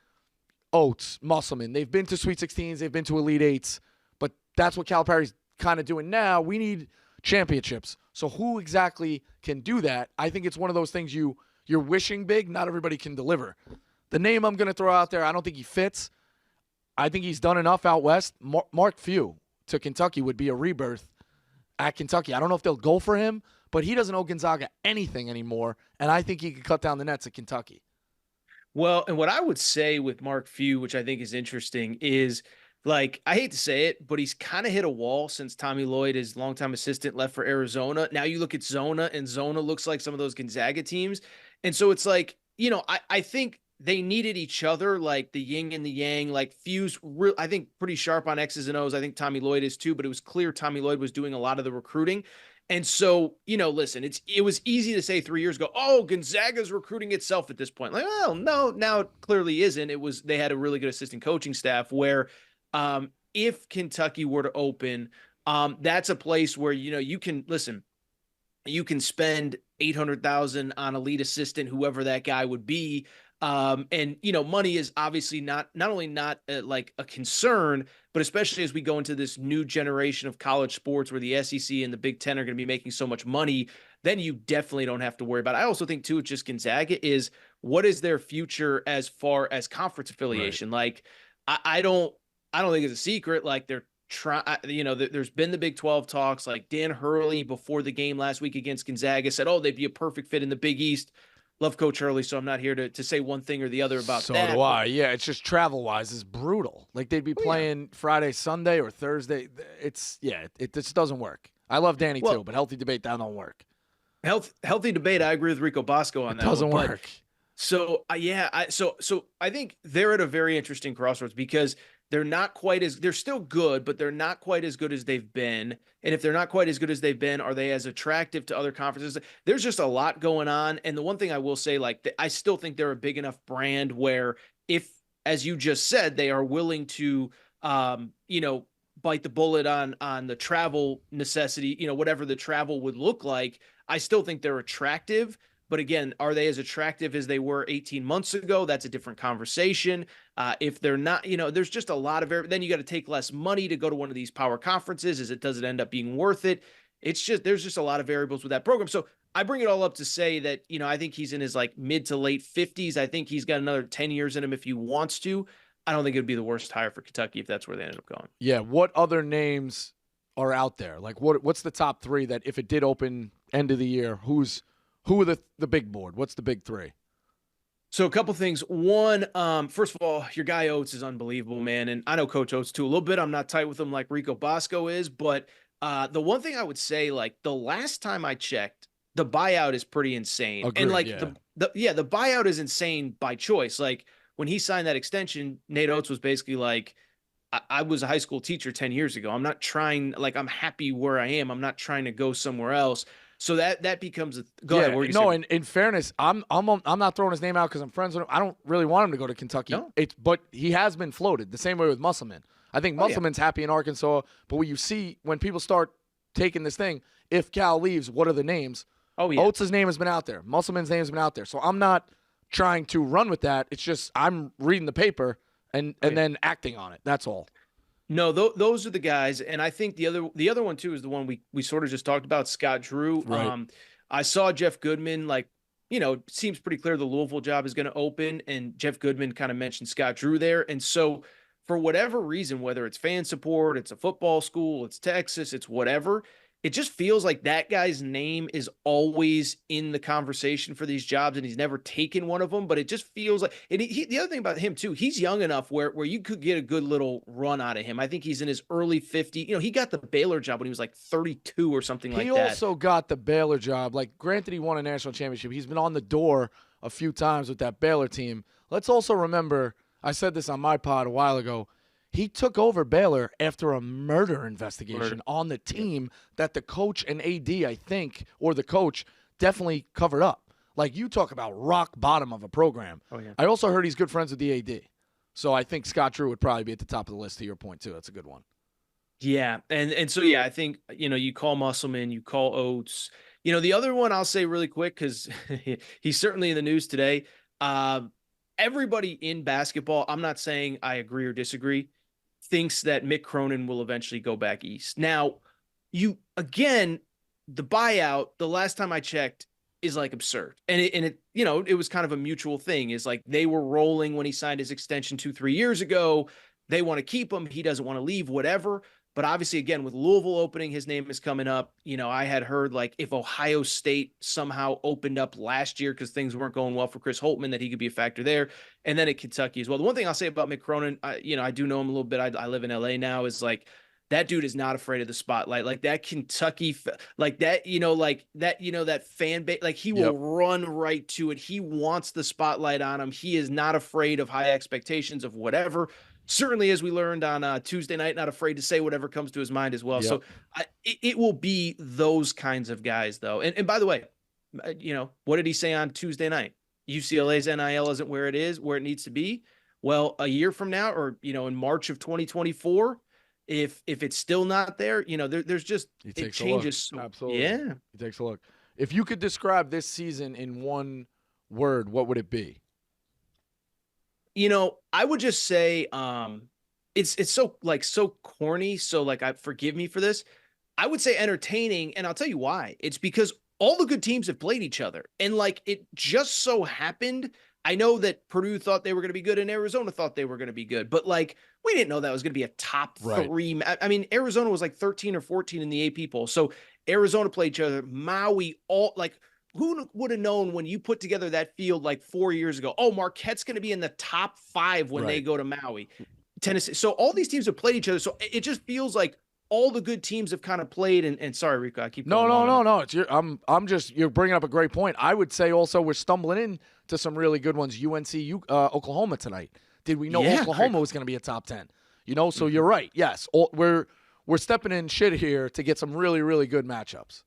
Oates, Musselman. They've been to Sweet 16s. They've been to Elite 8s. But that's what Calipari's kind of doing now. We need championships. So who exactly can do that? I think it's one of those things you're wishing big. Not everybody can deliver. The name I'm going to throw out there, I don't think he fits. I think he's done enough out west. Mark Few to Kentucky would be a rebirth at Kentucky. I don't know if they'll go for him, but he doesn't owe Gonzaga anything anymore, and I think he could cut down the nets at Kentucky. Well, and what I would say with Mark Few, which I think is interesting, is, like, I hate to say it, but he's kind of hit a wall since Tommy Lloyd, his longtime assistant, left for Arizona. Now you look at Zona, and Zona looks like some of those Gonzaga teams. And so it's like, I think they needed each other, like the yin and the yang. Like Few's, I think, pretty sharp on X's and O's. I think Tommy Lloyd is too, but it was clear Tommy Lloyd was doing a lot of the recruiting. And so, listen, it was easy to say 3 years ago, oh, Gonzaga's recruiting itself at this point. Like, well, no, now it clearly isn't. They had a really good assistant coaching staff where if Kentucky were to open, that's a place where, you can spend $800,000 on a lead assistant, whoever that guy would be. And money is obviously not only like a concern, but especially as we go into this new generation of college sports where the SEC and the Big Ten are going to be making so much money, then you definitely don't have to worry about it. I also think too, it's just Gonzaga is what is their future as far as conference affiliation? Right. Like, I don't think it's a secret. Like they're trying, there's been the Big 12 talks. Like Dan Hurley before the game last week against Gonzaga said, oh, they'd be a perfect fit in the Big East. Love Coach Hurley, so I'm not here to say one thing or the other about that. So do I. Yeah, it's just travel-wise, it's brutal. Like they'd be playing Friday, Sunday, or Thursday. It just doesn't work. I love Danny too, but healthy debate, that don't work. Healthy debate, I agree with Rico Bosco on that. It doesn't work. So I think they're at a very interesting crossroads because they're still good, but they're not quite as good as they've been. And if they're not quite as good as they've been, are they as attractive to other conferences? There's just a lot going on. And the one thing I will say, I still think they're a big enough brand where if, as you just said, they are willing to, bite the bullet on the travel necessity, whatever the travel would look like, I still think they're attractive. But again, are they as attractive as they were 18 months ago? That's a different conversation. If they're not, there's just a lot of then you got to take less money to go to one of these power conferences. Does it end up being worth it? There's just a lot of variables with that program. So I bring it all up to say that, I think he's in his like mid to late 50s. I think he's got another 10 years in him if he wants to. I don't think it would be the worst hire for Kentucky if that's where they ended up going. Yeah. What other names are out there? Like what's the top three that if it did open end of the year, who are the big board? What's the big three? So a couple things. One, first of all, your guy Oates is unbelievable, man. And I know Coach Oates too a little bit. I'm not tight with him like Rico Bosco is, but the one thing I would say, like the last time I checked, the buyout is pretty insane. Agreed, and like yeah. the buyout is insane by choice. Like when he signed that extension, Nate Oates was basically like, I was a high school teacher 10 years ago. I'm not trying, like, I'm happy where I am. I'm not trying to go somewhere else. So that becomes a go ahead. No, in fairness, I'm not throwing his name out because I'm friends with him. I don't really want him to go to Kentucky. No. But he has been floated the same way with Musselman. I think Musselman's happy in Arkansas, but what you see when people start taking this thing, if Cal leaves, what are the names? Oh yeah, Oates' name has been out there. Musselman's name has been out there. So I'm not trying to run with that. It's just I'm reading the paper and then acting on it. That's all. No, those are the guys, and I think the other one too is the one we sort of just talked about, Scott Drew. Right. I saw Jeff Goodman, like, it seems pretty clear the Louisville job is going to open, and Jeff Goodman kind of mentioned Scott Drew there, and so for whatever reason, whether it's fan support, it's a football school, it's Texas, it's whatever, it just feels like that guy's name is always in the conversation for these jobs, and he's never taken one of them. But it just feels like, and the other thing about him too, he's young enough where you could get a good little run out of him. I think he's in his early 50s. He got the Baylor job when he was like 32 or something like that. He also got the Baylor job. Like, granted, he won a national championship. He's been on the door a few times with that Baylor team. Let's also remember, I said this on my pod a while ago, he took over Baylor after a murder investigation on the team that the coach and AD, I think, or the coach, definitely covered up. Like, you talk about rock bottom of a program. Oh, yeah. I also heard he's good friends with the AD. So I think Scott Drew would probably be at the top of the list, to your point, too. That's a good one. Yeah, and so, yeah, I think, you call Musselman, you call Oates. The other one I'll say really quick because he's certainly in the news today. Everybody in basketball, I'm not saying I agree or disagree, thinks that Mick Cronin will eventually go back east. Now, the buyout, the last time I checked, is like absurd. And it was kind of a mutual thing. Is like they were rolling when he signed his extension 2-3 years ago. They want to keep him. He doesn't want to leave, whatever. But obviously, again, with Louisville opening, his name is coming up. I had heard like if Ohio State somehow opened up last year because things weren't going well for Chris Holtmann, that he could be a factor there. And then at Kentucky as well. The one thing I'll say about Mick Cronin, I do know him a little bit. I live in LA now, is like that dude is not afraid of the spotlight. Like that Kentucky, like that, that fan base, like he will run right to it. He wants the spotlight on him. He is not afraid of high expectations of whatever. Certainly, as we learned on Tuesday night, not afraid to say whatever comes to his mind as well. Yep. So it will be those kinds of guys, though. And by the way, what did he say on Tuesday night? UCLA's NIL isn't where it needs to be. Well, a year from now, or in March of 2024, if it's still not there, there's just it changes. Absolutely, yeah. He takes a look. If you could describe this season in one word, what would it be? I would just say it's so corny. So forgive me for this. I would say entertaining, and I'll tell you why. It's because all the good teams have played each other, and it just so happened. I know that Purdue thought they were going to be good, and Arizona thought they were going to be good, but we didn't know that was going to be a top three. I mean, Arizona was 13 or 14 in the AP poll, so Arizona played each other. Maui, who would have known when you put together that field 4 years ago? Oh, Marquette's going to be in the top 5 when they go to Maui. Tennessee. So all these teams have played each other. So it just feels like all the good teams have kind of played. And sorry, Rico, I keep going on. No. It's you're bringing up a great point. I would say also we're stumbling into some really good ones. UNC, Oklahoma tonight. Did we know Oklahoma was going to be a top 10? So you're right. Yes, we're stepping in shit here to get some really, really good matchups.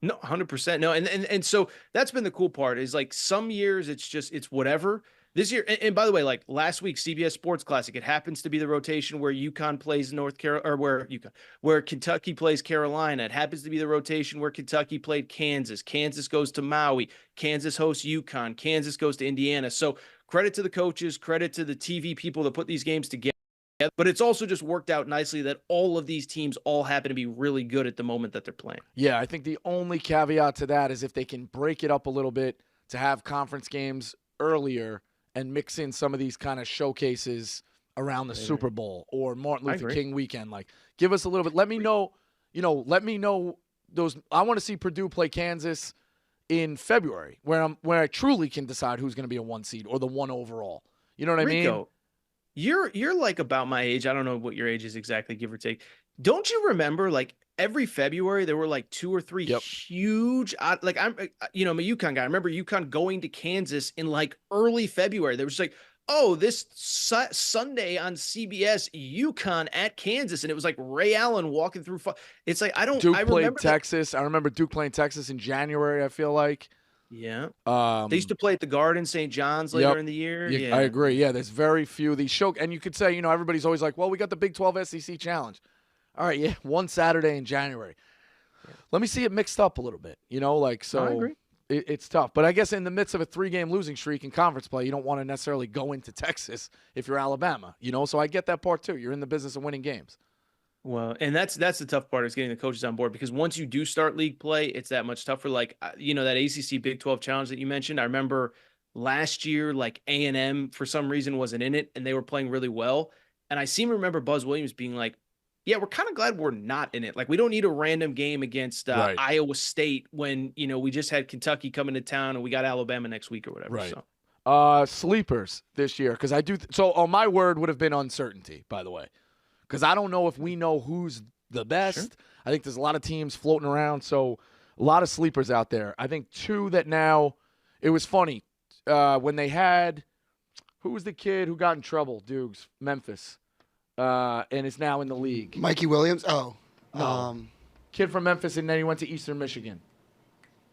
No, 100%. No. And so that's been the cool part is some years it's whatever. this year, and by the way, like last week, CBS Sports Classic, it happens to be the rotation where UConn plays North Carolina, or where Kentucky plays Carolina. It happens to be the rotation where Kentucky played Kansas. Kansas goes to Maui. Kansas hosts UConn. Kansas goes to Indiana. So credit to the coaches, credit to the TV people that put these games together. But it's also just worked out nicely that all of these teams all happen to be really good at the moment that they're playing. Yeah, I think the only caveat to that is if they can break it up a little bit to have conference games earlier and mix in some of these kind of showcases around the Super Bowl or Martin Luther King weekend. Like, give us a little bit. Let me know, let me know those. I want to see Purdue play Kansas in February where I truly can decide who's going to be a 1 seed or the 1 overall. You know what I mean? You're like about my age. I don't know what your age is exactly, give or take. Don't you remember like every February there were like 2 or 3 huge, like I'm a UConn guy. I remember UConn going to Kansas in like early February. There was like, oh, this Sunday on CBS, UConn at Kansas, and it was like Ray Allen walking through. It's like Duke played Texas. I remember Duke playing Texas in January. I feel like. Yeah. They used to play at the Garden, St. John's later in the year. Yeah, I agree. Yeah, there's very few of these show. And you could say, everybody's always like, well, we got the Big 12 SEC Challenge. All right, yeah, one Saturday in January. Let me see it mixed up a little bit, so I agree. It's tough. But I guess in the midst of a 3-game losing streak in conference play, you don't want to necessarily go into Texas if you're Alabama, So I get that part too. You're in the business of winning games. Well, and that's the tough part is getting the coaches on board, because once you do start league play, it's that much tougher. Like, that ACC Big 12 challenge that you mentioned, I remember last year, like A&M for some reason wasn't in it and they were playing really well. And I seem to remember Buzz Williams being like, yeah, we're kind of glad we're not in it. Like, we don't need a random game against Iowa State when, we just had Kentucky coming to town and we got Alabama next week or whatever. Right. So. Sleepers this year, because I do. So my word would have been uncertainty, by the way. Because I don't know if we know who's the best. Sure. I think there's a lot of teams floating around, so a lot of sleepers out there. I think 2 that now – it was funny. When they had – who was the kid who got in trouble? Dukes, Memphis, and is now in the league. Mikey Williams? Oh. No. Kid from Memphis, and then he went to Eastern Michigan.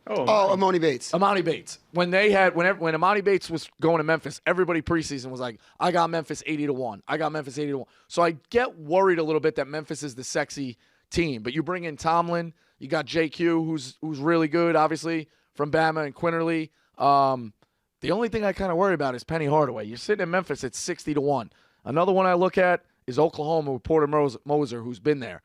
Amoni Bates. Amoni Bates. When Amoni Bates was going to Memphis, everybody preseason was like, I got Memphis 80-1. I got Memphis 80-1. So I get worried a little bit that Memphis is the sexy team. But you bring in Tomlin, you got JQ, who's really good, obviously, from Bama, and Quinterly. The only thing I kind of worry about is Penny Hardaway. You're sitting in Memphis at 60-1. Another one I look at is Oklahoma with Porter Moser, who's been there.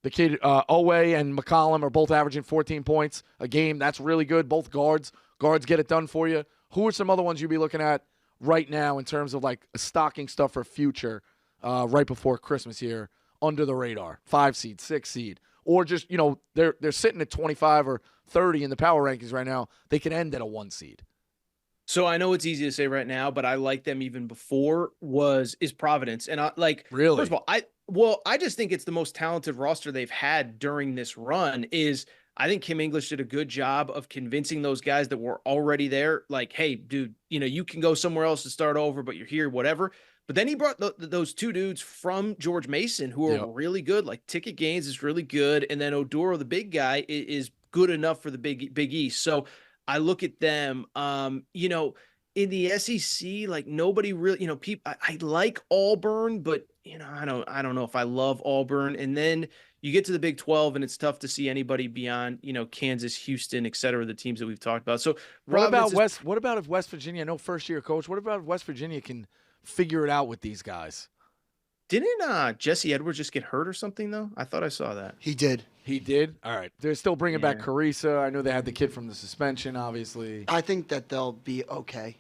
The kid, Owe and McCollum are both averaging 14 points a game. That's really good. Both guards get it done for you. Who are some other ones you'd be looking at right now in terms of like stocking stuff for future right before Christmas here under the radar? 5 seed, 6 seed. Or just, they're sitting at 25 or 30 in the power rankings right now. They can end at a 1 seed. So I know it's easy to say right now, but I like them even before is Providence. And really? First of all, I just think it's the most talented roster they've had during this run. I think Kim English did a good job of convincing those guys that were already there. Like, hey, dude, you can go somewhere else to start over, but you're here, whatever. But then he brought those 2 dudes from George Mason who are really good. Like Ticket Gaines is really good. And then Oduro, the big guy, is good enough for the Big East. So I look at them, in the SEC, like nobody really, I like Auburn, but I don't know if I love Auburn. And then you get to the Big 12 and it's tough to see anybody beyond, Kansas, Houston, et cetera, the teams that we've talked about. So what about if West Virginia, no first year coach, what about if West Virginia can figure it out with these guys? Didn't Jesse Edwards just get hurt or something, though? I thought I saw that. He did. He did? All right. They're still bringing back Carissa. I know they had the kid from the suspension, obviously. I think that they'll be okay.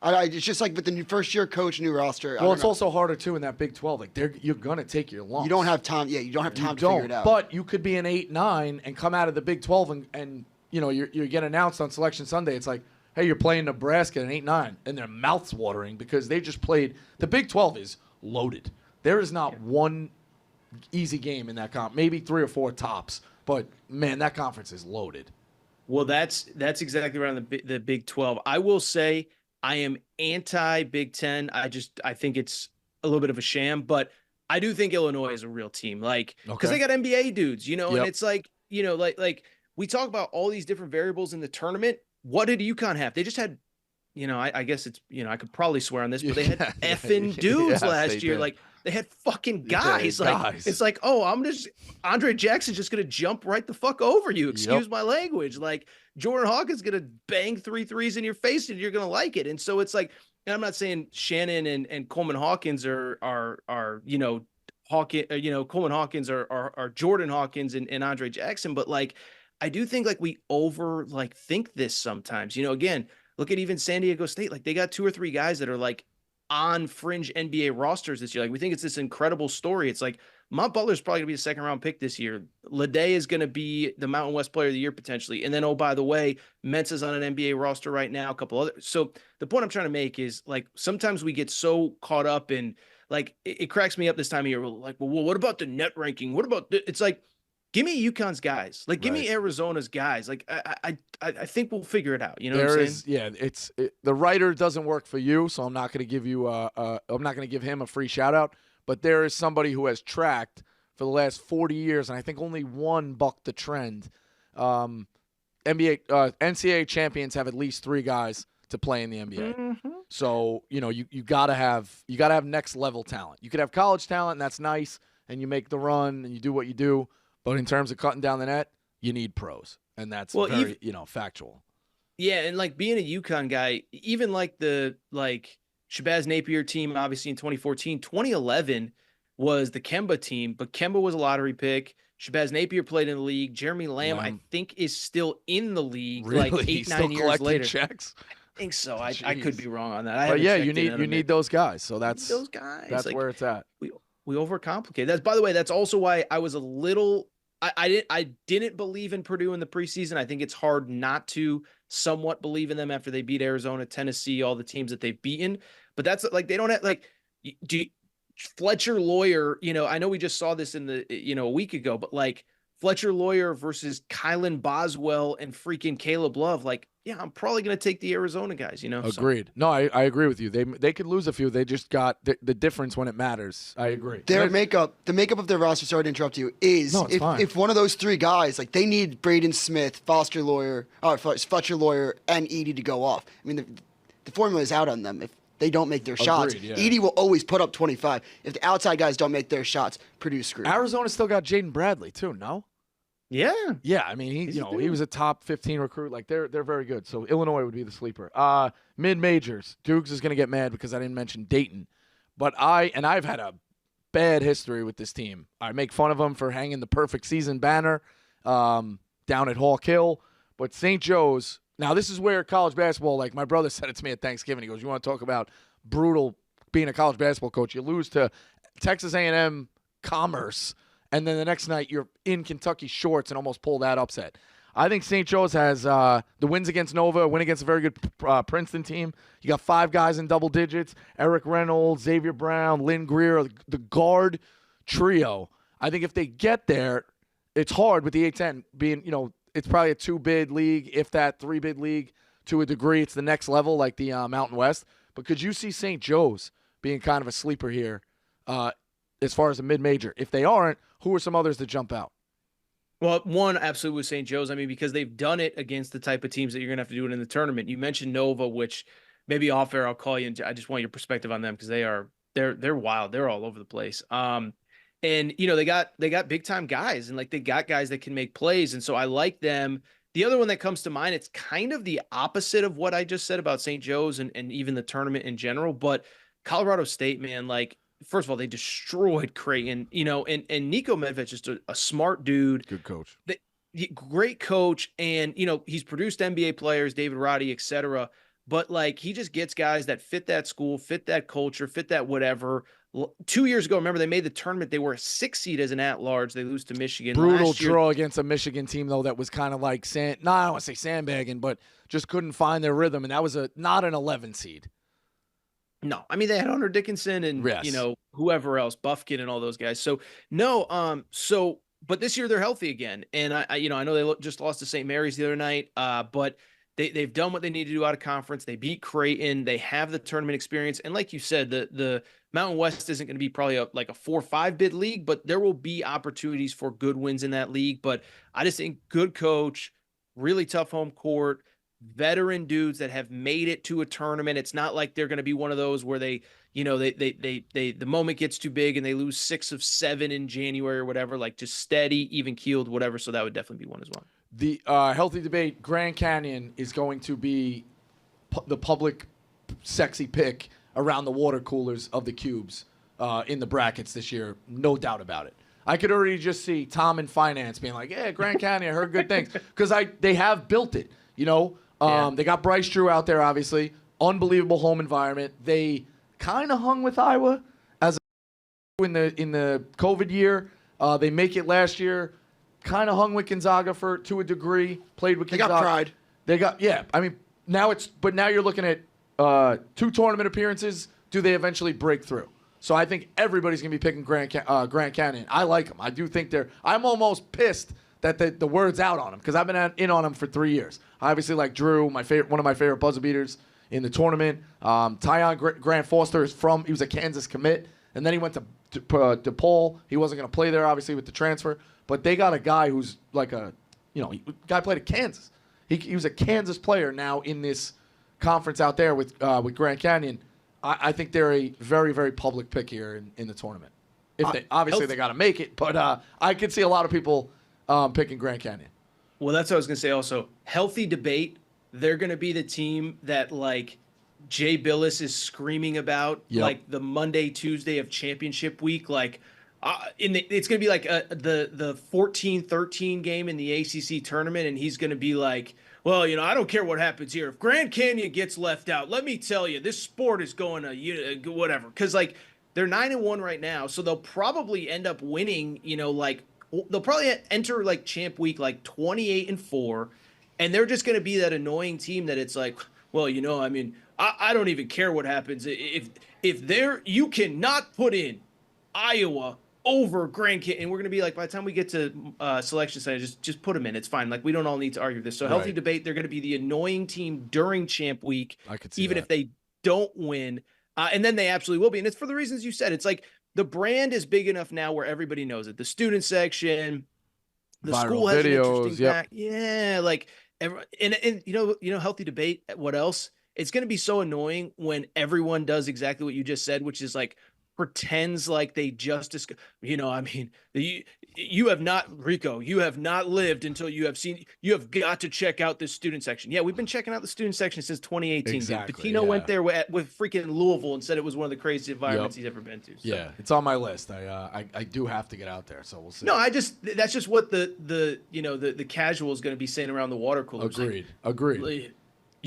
It's just like with the first-year coach, new roster. Well, it's also harder, too, in that Big 12. Like, you're going to take your lumps. You don't have time. Yeah, you don't have time to figure it out. But you could be an 8-9 and come out of the Big 12 and you get announced on Selection Sunday. It's like, hey, you're playing Nebraska at 8-9. And their mouths watering because they just played. The Big 12 is loaded. There is not one easy game in that comp. Maybe 3 or 4 tops. But, man, that conference is loaded. Well, that's exactly right on the Big 12. I will say I am anti-Big 10. I think it's a little bit of a sham. But I do think Illinois is a real team. Like, because they got NBA dudes, and it's like, like we talk about all these different variables in the tournament. What did UConn have? They just had I guess it's, I could probably swear on this, but they had effing dudes Yes, last they year. did. Like they had fucking Yeah, guys. guys. It's like, oh, Andre Jackson's just going to jump right the fuck over you. Excuse my language. Like Jordan Hawkins going to bang 3 threes in your face and you're going to like it. And so it's like, and I'm not saying Shannon and Coleman Hawkins are Coleman Hawkins are Jordan Hawkins and Andre Jackson, but like, I do think like we think this sometimes, again, look at even San Diego State. Like they got 2 or 3 guys that are like on fringe NBA rosters this year. Like we think it's this incredible story. It's like Mont Butler's probably gonna be a 2nd-round pick this year. Lede is going to be the Mountain West Player of the Year potentially. And then, oh, by the way, Mensa's on an NBA roster right now, a couple other. So the point I'm trying to make is like sometimes we get so caught up in like it cracks me up this time of year. We're like, well, what about the net ranking? What about it's like, give me UConn's guys. Like, give me Arizona's guys. Like, I think we'll figure it out. You know what I'm saying? The writer doesn't work for you, so I'm not going to give you I'm not going to give him a free shout out. But there is somebody who has tracked for the last 40 years, and I think only one bucked the trend. NCAA champions have at least 3 guys to play in the NBA. Mm-hmm. So you gotta have next level talent. You could have college talent, and that's nice, and you make the run and you do what you do. But in terms of cutting down the net, you need pros, and that's very factual. Yeah, and like being a UConn guy, even like the Shabazz Napier team, obviously in 2014, 2011 was the Kemba team, but Kemba was a lottery pick. Shabazz Napier played in the league. Jeremy Lamb, I think, is still in the league, really? like 8-9 years later. Checks? I think so. I could be wrong on that. But yeah, you need those guys. So that's those guys. That's like, where it's at. We overcomplicate. That's, by the way, that's also why I was a little. I didn't believe in Purdue in the preseason. I think it's hard not to somewhat believe in them after they beat Arizona, Tennessee, all the teams that they've beaten. But that's like they don't have Fletcher Lawyer. I know we just saw this in the a week ago, but like Fletcher Lawyer versus Kylan Boswell and freaking Caleb Love. Like, yeah, I'm probably going to take the Arizona guys, Agreed. No, I agree with you. They could lose a few. They just got the difference when it matters. I agree. The makeup of their roster, sorry to interrupt you, is if one of those 3 guys, like they need Braden Smith, Fletcher Lawyer, and Edey to go off. I mean, the formula is out on them. If they don't make their shots, Edey will always put up 25. If the outside guys don't make their shots, Purdue's screwed. Arizona still got Jaden Bradley too, no? Yeah. Yeah, I mean, he was a top 15 recruit. Like they're very good. So Illinois would be the sleeper. Mid-majors. Dukes is going to get mad because I didn't mention Dayton. But I've had a bad history with this team. I make fun of them for hanging the perfect season banner down at Hawk Hill. But St. Joe's, now this is where college basketball, like my brother said it to me at Thanksgiving. He goes, you want to talk about brutal being a college basketball coach? You lose to Texas A&M Commerce, and then the next night you're in Kentucky shorts and almost pull that upset. I think St. Joe's has the wins against Nova, a win against a very good Princeton team. You got 5 guys in double digits: Eric Reynolds, Xavier Brown, Lynn Greer, the guard trio. I think if they get there, it's hard with the A-10 being, it's probably a 2-bid league, if that 3-bid league to a degree. It's the next level, like the Mountain West. But could you see St. Joe's being kind of a sleeper here as far as a mid-major? If they aren't, who are some others that jump out? Well, one, absolutely with St. Joe's. I mean, because they've done it against the type of teams that you're going to have to do it in the tournament. You mentioned Nova, which maybe off air I'll call you, and I just want your perspective on them because they're wild. They're all over the place. And they got big time guys, and like they got guys that can make plays, and so I like them. The other one that comes to mind, it's kind of the opposite of what I just said about St. Joe's and even the tournament in general, but Colorado State, man, like, first of all, they destroyed Creighton, and Nico Medved's just a smart dude. Good coach. Great coach. And, he's produced NBA players, David Roddy, et cetera. But like, he just gets guys that fit that school, fit that culture, fit that whatever. 2 years ago, remember, they made the tournament. They were a 6 seed as an at-large. They lose to Michigan. Brutal draw against a Michigan team, though, that was kind of like, I don't want to say sandbagging, but just couldn't find their rhythm. And that was not an 11 seed. No, I mean, they had Hunter Dickinson and, whoever else, Buffkin and all those guys. So, no, but this year they're healthy again. And I know they just lost to St. Mary's the other night, but they've done what they need to do out of conference. They beat Creighton. They have the tournament experience. And like you said, the Mountain West isn't going to be probably a 4-5 bid league, but there will be opportunities for good wins in that league. But I just think good coach, really tough home court, veteran dudes that have made it to a tournament. It's not like they're going to be one of those where they the moment gets too big and they lose 6 of 7 in January or whatever, like just steady, even keeled, whatever. So that would definitely be one as well. The healthy debate, Grand Canyon is going to be the public sexy pick around the water coolers of the cubes in the brackets this year. No doubt about it. I could already just see Tom in finance being like, yeah, Grand Canyon, I heard good things. Because they have built it, you know. They got Bryce Drew out there, obviously. Unbelievable home environment. They kind of hung with Iowa as in the COVID year. They make it last year. Kind of hung with Gonzaga to a degree. Played with Gonzaga. They got pride. They got, yeah. I mean, now you're looking at 2 tournament appearances. Do they eventually break through? So I think everybody's going to be picking Grand Canyon. I like them. I do think I'm almost pissed that the word's out on them because I've been in on them for 3 years. I obviously like Drew, one of my favorite buzzer beaters in the tournament. Tyon Grant Foster he was a Kansas commit, and then he went to DePaul. He wasn't going to play there, obviously, with the transfer. But they got a guy who's like guy played at Kansas. He was a Kansas player now in this conference out there with Grand Canyon. I think they're a very, very public pick here in the tournament. If they got to make it, but I could see a lot of people picking Grand Canyon. Well, that's what I was going to say also. Healthy debate, thgoing to be the team that, like, Jay Billis is screaming about, like, the Monday, Tuesday of championship week. Like, it's going to be like the 14-13 game in the ACC tournament, and he's going to be like, well, I don't care what happens here. If Grand Canyon gets left out, let me tell you, this sport is going to whatever. Because, like, they're 9-1 right now, so they'll probably end up winning, they'll probably enter, like, champ week, like, 28-4, and they're just going to be that annoying team that it's like, well, I mean, I don't even care what happens. If you cannot put in Iowa over Grand Canyon, and we're going to be like, by the time we get to selection side, just put them in. It's fine. Like, we don't all need to argue this. So healthy debate, they're going to be the annoying team during champ week, even if they don't win. And then they absolutely will be. And it's for the reasons you said. It's like the brand is big enough now where everybody knows it. The student section, the Viral school has videos, an interesting back. Yeah, like, and healthy debate, what else? It's going to be so annoying when everyone does exactly what you just said, which is like, pretends like they just, I mean, you have not, Rico, you have not lived until you have got to check out this student section. Yeah, we've been checking out the student section since 2018. Exactly, Patino went there with freaking Louisville and said it was one of the craziest environments he's ever been to. So. Yeah, it's on my list. I do have to get out there, so we'll see. No, that's just what the casual is going to be saying around the water cooler. Agreed.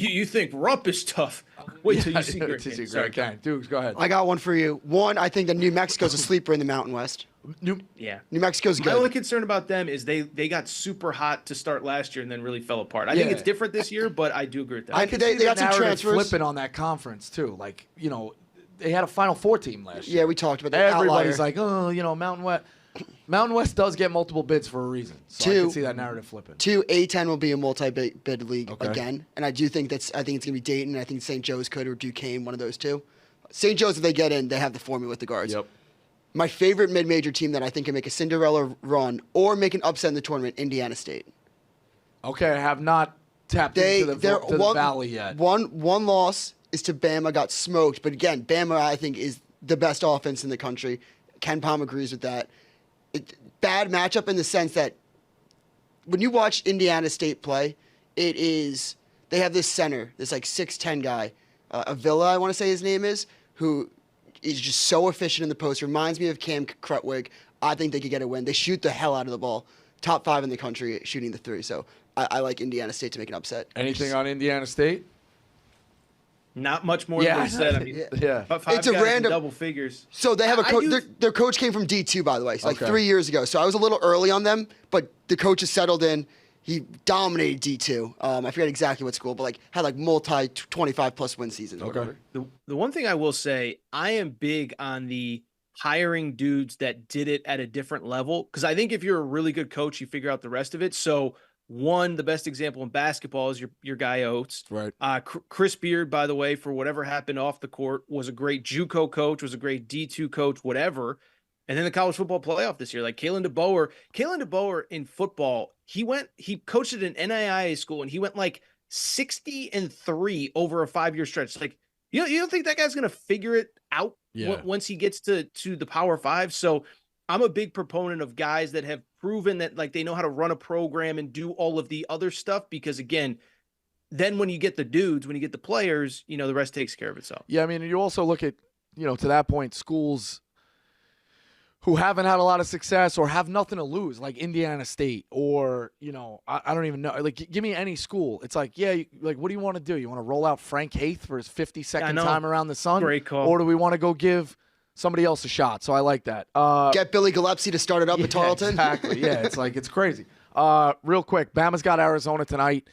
You think Rupp is tough. Wait till you see Grand Canyon. Dukes, go ahead. I got one for you. One, I think that New Mexico's a sleeper in the Mountain West. New Mexico's good. My only concern about them is they got super hot to start last year and then really fell apart. I think it's different this year, but I do agree with that. They got some transfers. Flipping on that conference too. Like, they had a Final Four team last year. Yeah, we talked about that. Everybody's like, Mountain West. Mountain West does get multiple bids for a reason. So I can see that narrative flipping. A10 will be a multi-bid league again. And I do think I think it's going to be Dayton. I think St. Joe's could, or Duquesne, one of those two. St. Joe's, if they get in, they have the formula with the guards. Yep. My favorite mid-major team that I think can make a Cinderella run or make an upset in the tournament, Indiana State. Okay, I have not tapped into the Valley yet. One loss is to Bama, got smoked. But again, Bama, I think, is the best offense in the country. Ken Palm agrees with that. Bad matchup in the sense that when you watch Indiana State play, they have this center, this like 6'10" guy, Avila, I want to say his name is, who is just so efficient in the post. Reminds me of Cam Crutwig. I think they could get a win. They shoot the hell out of the ball. Top 5 in the country shooting the 3. So I like Indiana State to make an upset. Anything on Indiana State? Not much more than we said. I mean, it's a random double figures. So they have a coach. Their coach came from D2, by the way, so like 3 years ago. So I was a little early on them, but the coach has settled in. He dominated D2. I forget exactly what school, but like had like multi 25+ win seasons. Okay. The one thing I will say, I am big on the hiring dudes that did it at a different level, because I think if you're a really good coach, you figure out the rest of it. So. One, the best example in basketball is your guy Oates. Right. Chris Beard, by the way, for whatever happened off the court, was a great JUCO coach, was a great D2 coach, whatever. And then the college football playoff this year, like Kalen DeBoer in football, he coached at an NAIA school and he went like 60-3 over a 5-year stretch. Like, you don't think that guy's going to figure it out once he gets to the Power 5? So I'm a big proponent of guys that have proven that, like, they know how to run a program and do all of the other stuff, because again, then when you get the dudes, when you get the players, the rest takes care of itself. Yeah, I mean, you also look at, to that point, schools who haven't had a lot of success or have nothing to lose, like Indiana State or, I don't even know. Like, give me any school. It's like, what do you want to do? You want to roll out Frank Haith for his 52nd time around the sun? Great call. Or do we want to go give somebody else a shot? So I like that. Get Billy Gillespie to start it up at Tarleton. Exactly. Yeah, it's crazy. Real quick, Bama's got Arizona tonight.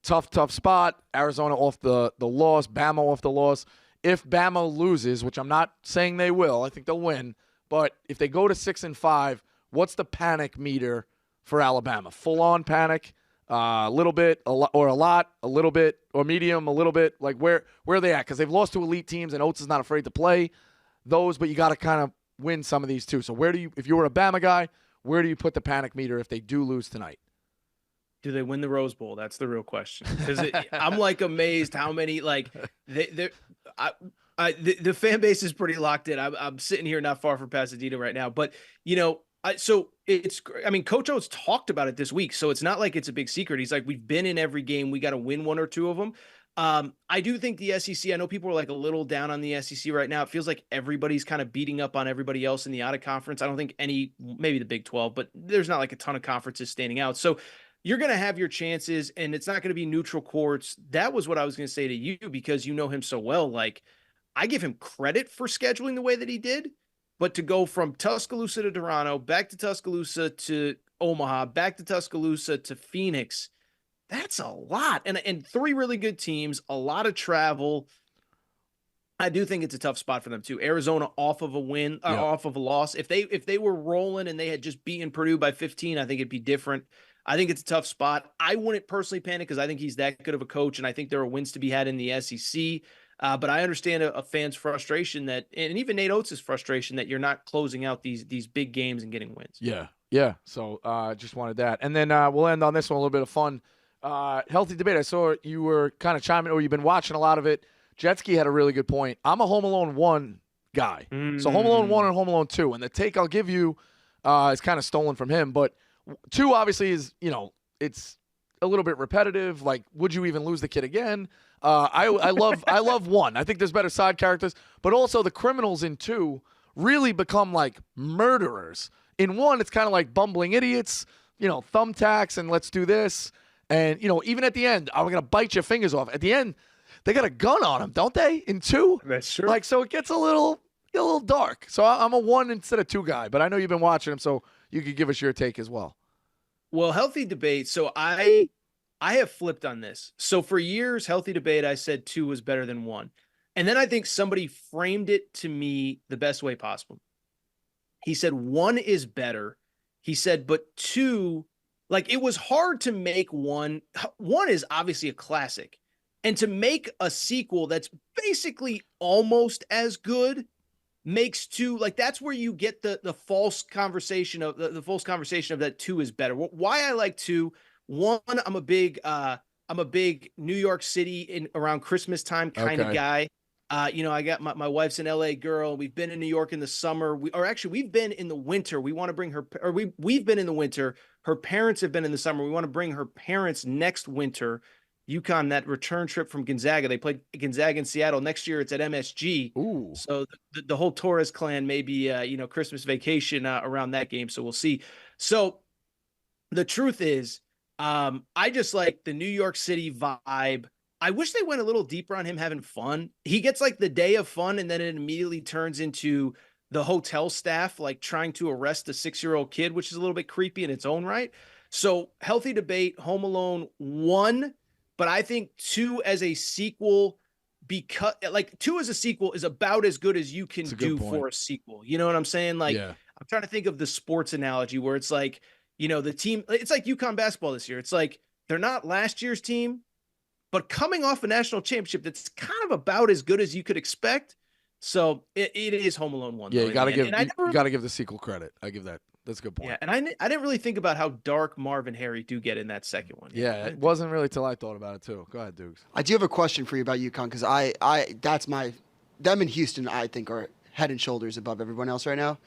Tough spot. Arizona off the loss. Bama off the loss. If Bama loses, which I'm not saying they will, I think they'll win. But if they go to 6-5, what's the panic meter for Alabama? Full-on panic, a little bit, a lot, a little bit, or medium, a little bit. Like, where are they at? Because they've lost to elite teams, and Oates is not afraid to play those, but you got to kind of win some of these too. So if you were a Bama guy, where do you put the panic meter if they do lose tonight? Do they win the Rose Bowl? That's the real question. Because I'm like amazed how many the fan base is pretty locked in. I'm sitting here not far from Pasadena right now, but Coach Oates talked about it this week, so it's not like it's a big secret. He's like, we've been in every game. We got to win one or two of them. I do think the SEC, I know people are like a little down on the SEC right now. It feels like everybody's kind of beating up on everybody else in the out of conference. I don't think maybe the Big 12, but there's not like a ton of conferences standing out. So you're going to have your chances, and it's not going to be neutral courts. That was what I was going to say to you, because you know him so well. Like, I give him credit for scheduling the way that he did, but to go from Tuscaloosa to Toronto, back to Tuscaloosa to Omaha, back to Tuscaloosa to Phoenix, that's a lot. And 3 really good teams, a lot of travel. I do think it's a tough spot for them too. Arizona off of a win, off of a loss. If they were rolling and they had just beaten Purdue by 15, I think it'd be different. I think it's a tough spot. I wouldn't personally panic because I think he's that good of a coach, and I think there are wins to be had in the SEC. But I understand a fan's frustration and even Nate Oates' frustration that you're not closing out these big games and getting wins. Yeah. So just wanted that. And then we'll end on this one, a little bit of fun. Healthy debate. I saw you were kind of chiming, or you've been watching a lot of it. Jetski had a really good point. I'm a Home Alone 1 guy. So Home Alone 1 and Home Alone 2. And the take I'll give you is kind of stolen from him. But 2 obviously is, it's a little bit repetitive. Like, would you even lose the kid again? I love 1. I think there's better side characters. But also the criminals in 2 really become like murderers. In 1, it's kind of like bumbling idiots, thumbtacks and let's do this. And, even at the end, I'm going to bite your fingers off. At the end, they got a gun on them, don't they? In 2? That's true. Like, so it gets a little dark. So I'm a 1 instead of 2 guy. But I know you've been watching them, so you could give us your take as well. Well, healthy debate. So I have flipped on this. So for years, healthy debate, I said 2 was better than 1. And then I think somebody framed it to me the best way possible. He said 1 is better. He said, but 2, like, it was hard to make 1. 1 is obviously a classic. And to make a sequel that's basically almost as good makes 2, like, that's where you get the false conversation of the false conversation of that 2 is better. Why I like 2, 1, I'm a big New York City in around Christmas time kind of guy. I got my wife's an LA girl. We've been in New York in the summer. We've been in the winter. We want to bring her, or we've been in the winter. Her parents have been in the summer. We want to bring her parents next winter. UConn, that return trip from Gonzaga. They played Gonzaga in Seattle. Next year, it's at MSG. Ooh. So the whole Torres clan may be, Christmas vacation around that game. So we'll see. So the truth is, I just like the New York City vibe. I wish they went a little deeper on him having fun. He gets like the day of fun, and then it immediately turns into the hotel staff like trying to arrest a 6-year-old kid, which is a little bit creepy in its own right. So healthy debate, Home Alone 1. But I think 2 as a sequel, because like 2 as a sequel is about as good as you can do for a sequel. You know what I'm saying? Like, I'm trying to think of the sports analogy where it's like, the team, it's like UConn basketball this year. It's like, they're not last year's team, but coming off a national championship, that's kind of about as good as you could expect. So it is Home Alone 1. Yeah, you got to give the sequel credit. I give that. That's a good point. Yeah, and I didn't really think about how dark Marv and Harry do get in that second one. Yeah, it wasn't really till I thought about it too. Go ahead, Dukes. I do have a question for you about UConn because them and Houston I think are head and shoulders above everyone else right now.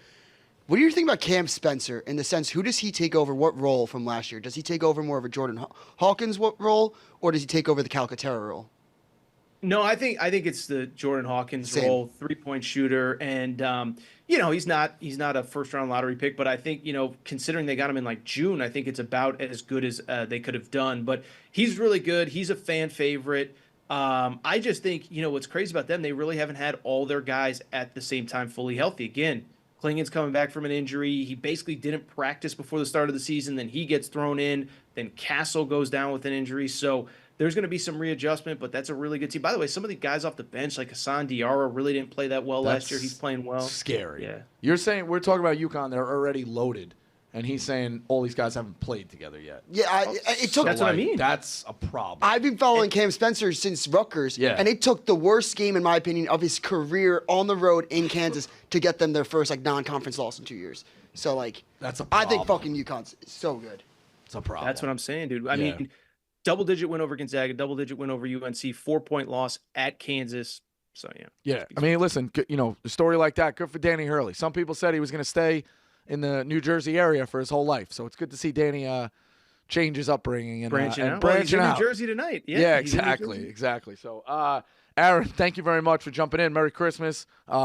What do you think about Cam Spencer in the sense, who does he take over what role from last year? Does he take over more of a Jordan Hawkins role, or does he take over the Calcaterra role? No, I think it's the Jordan Hawkins role, 3-point shooter, and he's not a first-round lottery pick, but I think considering they got him in like June, I think it's about as good as they could have done. But he's really good. He's a fan favorite. I just think what's crazy about them, they really haven't had all their guys at the same time fully healthy. Again, Klingen's coming back from an injury. He basically didn't practice before the start of the season. Then he gets thrown in. Then Castle goes down with an injury. So there's going to be some readjustment, but that's a really good team. By the way, some of the guys off the bench, like Hassan Diarra, really didn't play that well last year. He's playing well. Scary. Yeah. You're saying we're talking about UConn. They're already loaded. And he's saying all these guys haven't played together yet. Yeah, it took. That's what I mean. That's a problem. I've been following Cam Spencer since Rutgers, and it took the worst game, in my opinion, of his career on the road in Kansas to get them their first non-conference loss in 2 years. So that's a problem. I think fucking UConn's so good. It's a problem. That's what I'm saying, dude. I mean, double-digit win over Gonzaga, double-digit win over UNC, 4-point loss at Kansas. So yeah. Yeah, I mean, listen, a story like that, good for Danny Hurley. Some people said he was going to stay in the New Jersey area for his whole life. So it's good to see Danny change his upbringing and branching out. Well, he's in New Jersey tonight. Yeah, exactly. So, Aaron, thank you very much for jumping in. Merry Christmas.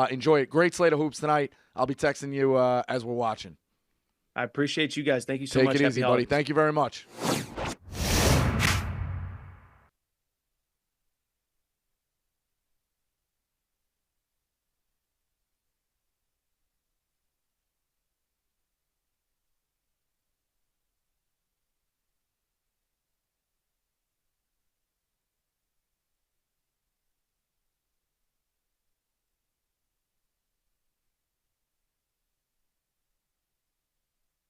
Enjoy it. Great slate of hoops tonight. I'll be texting you as we're watching. I appreciate you guys. Thank you so much. Take it easy, buddy. Thank you very much.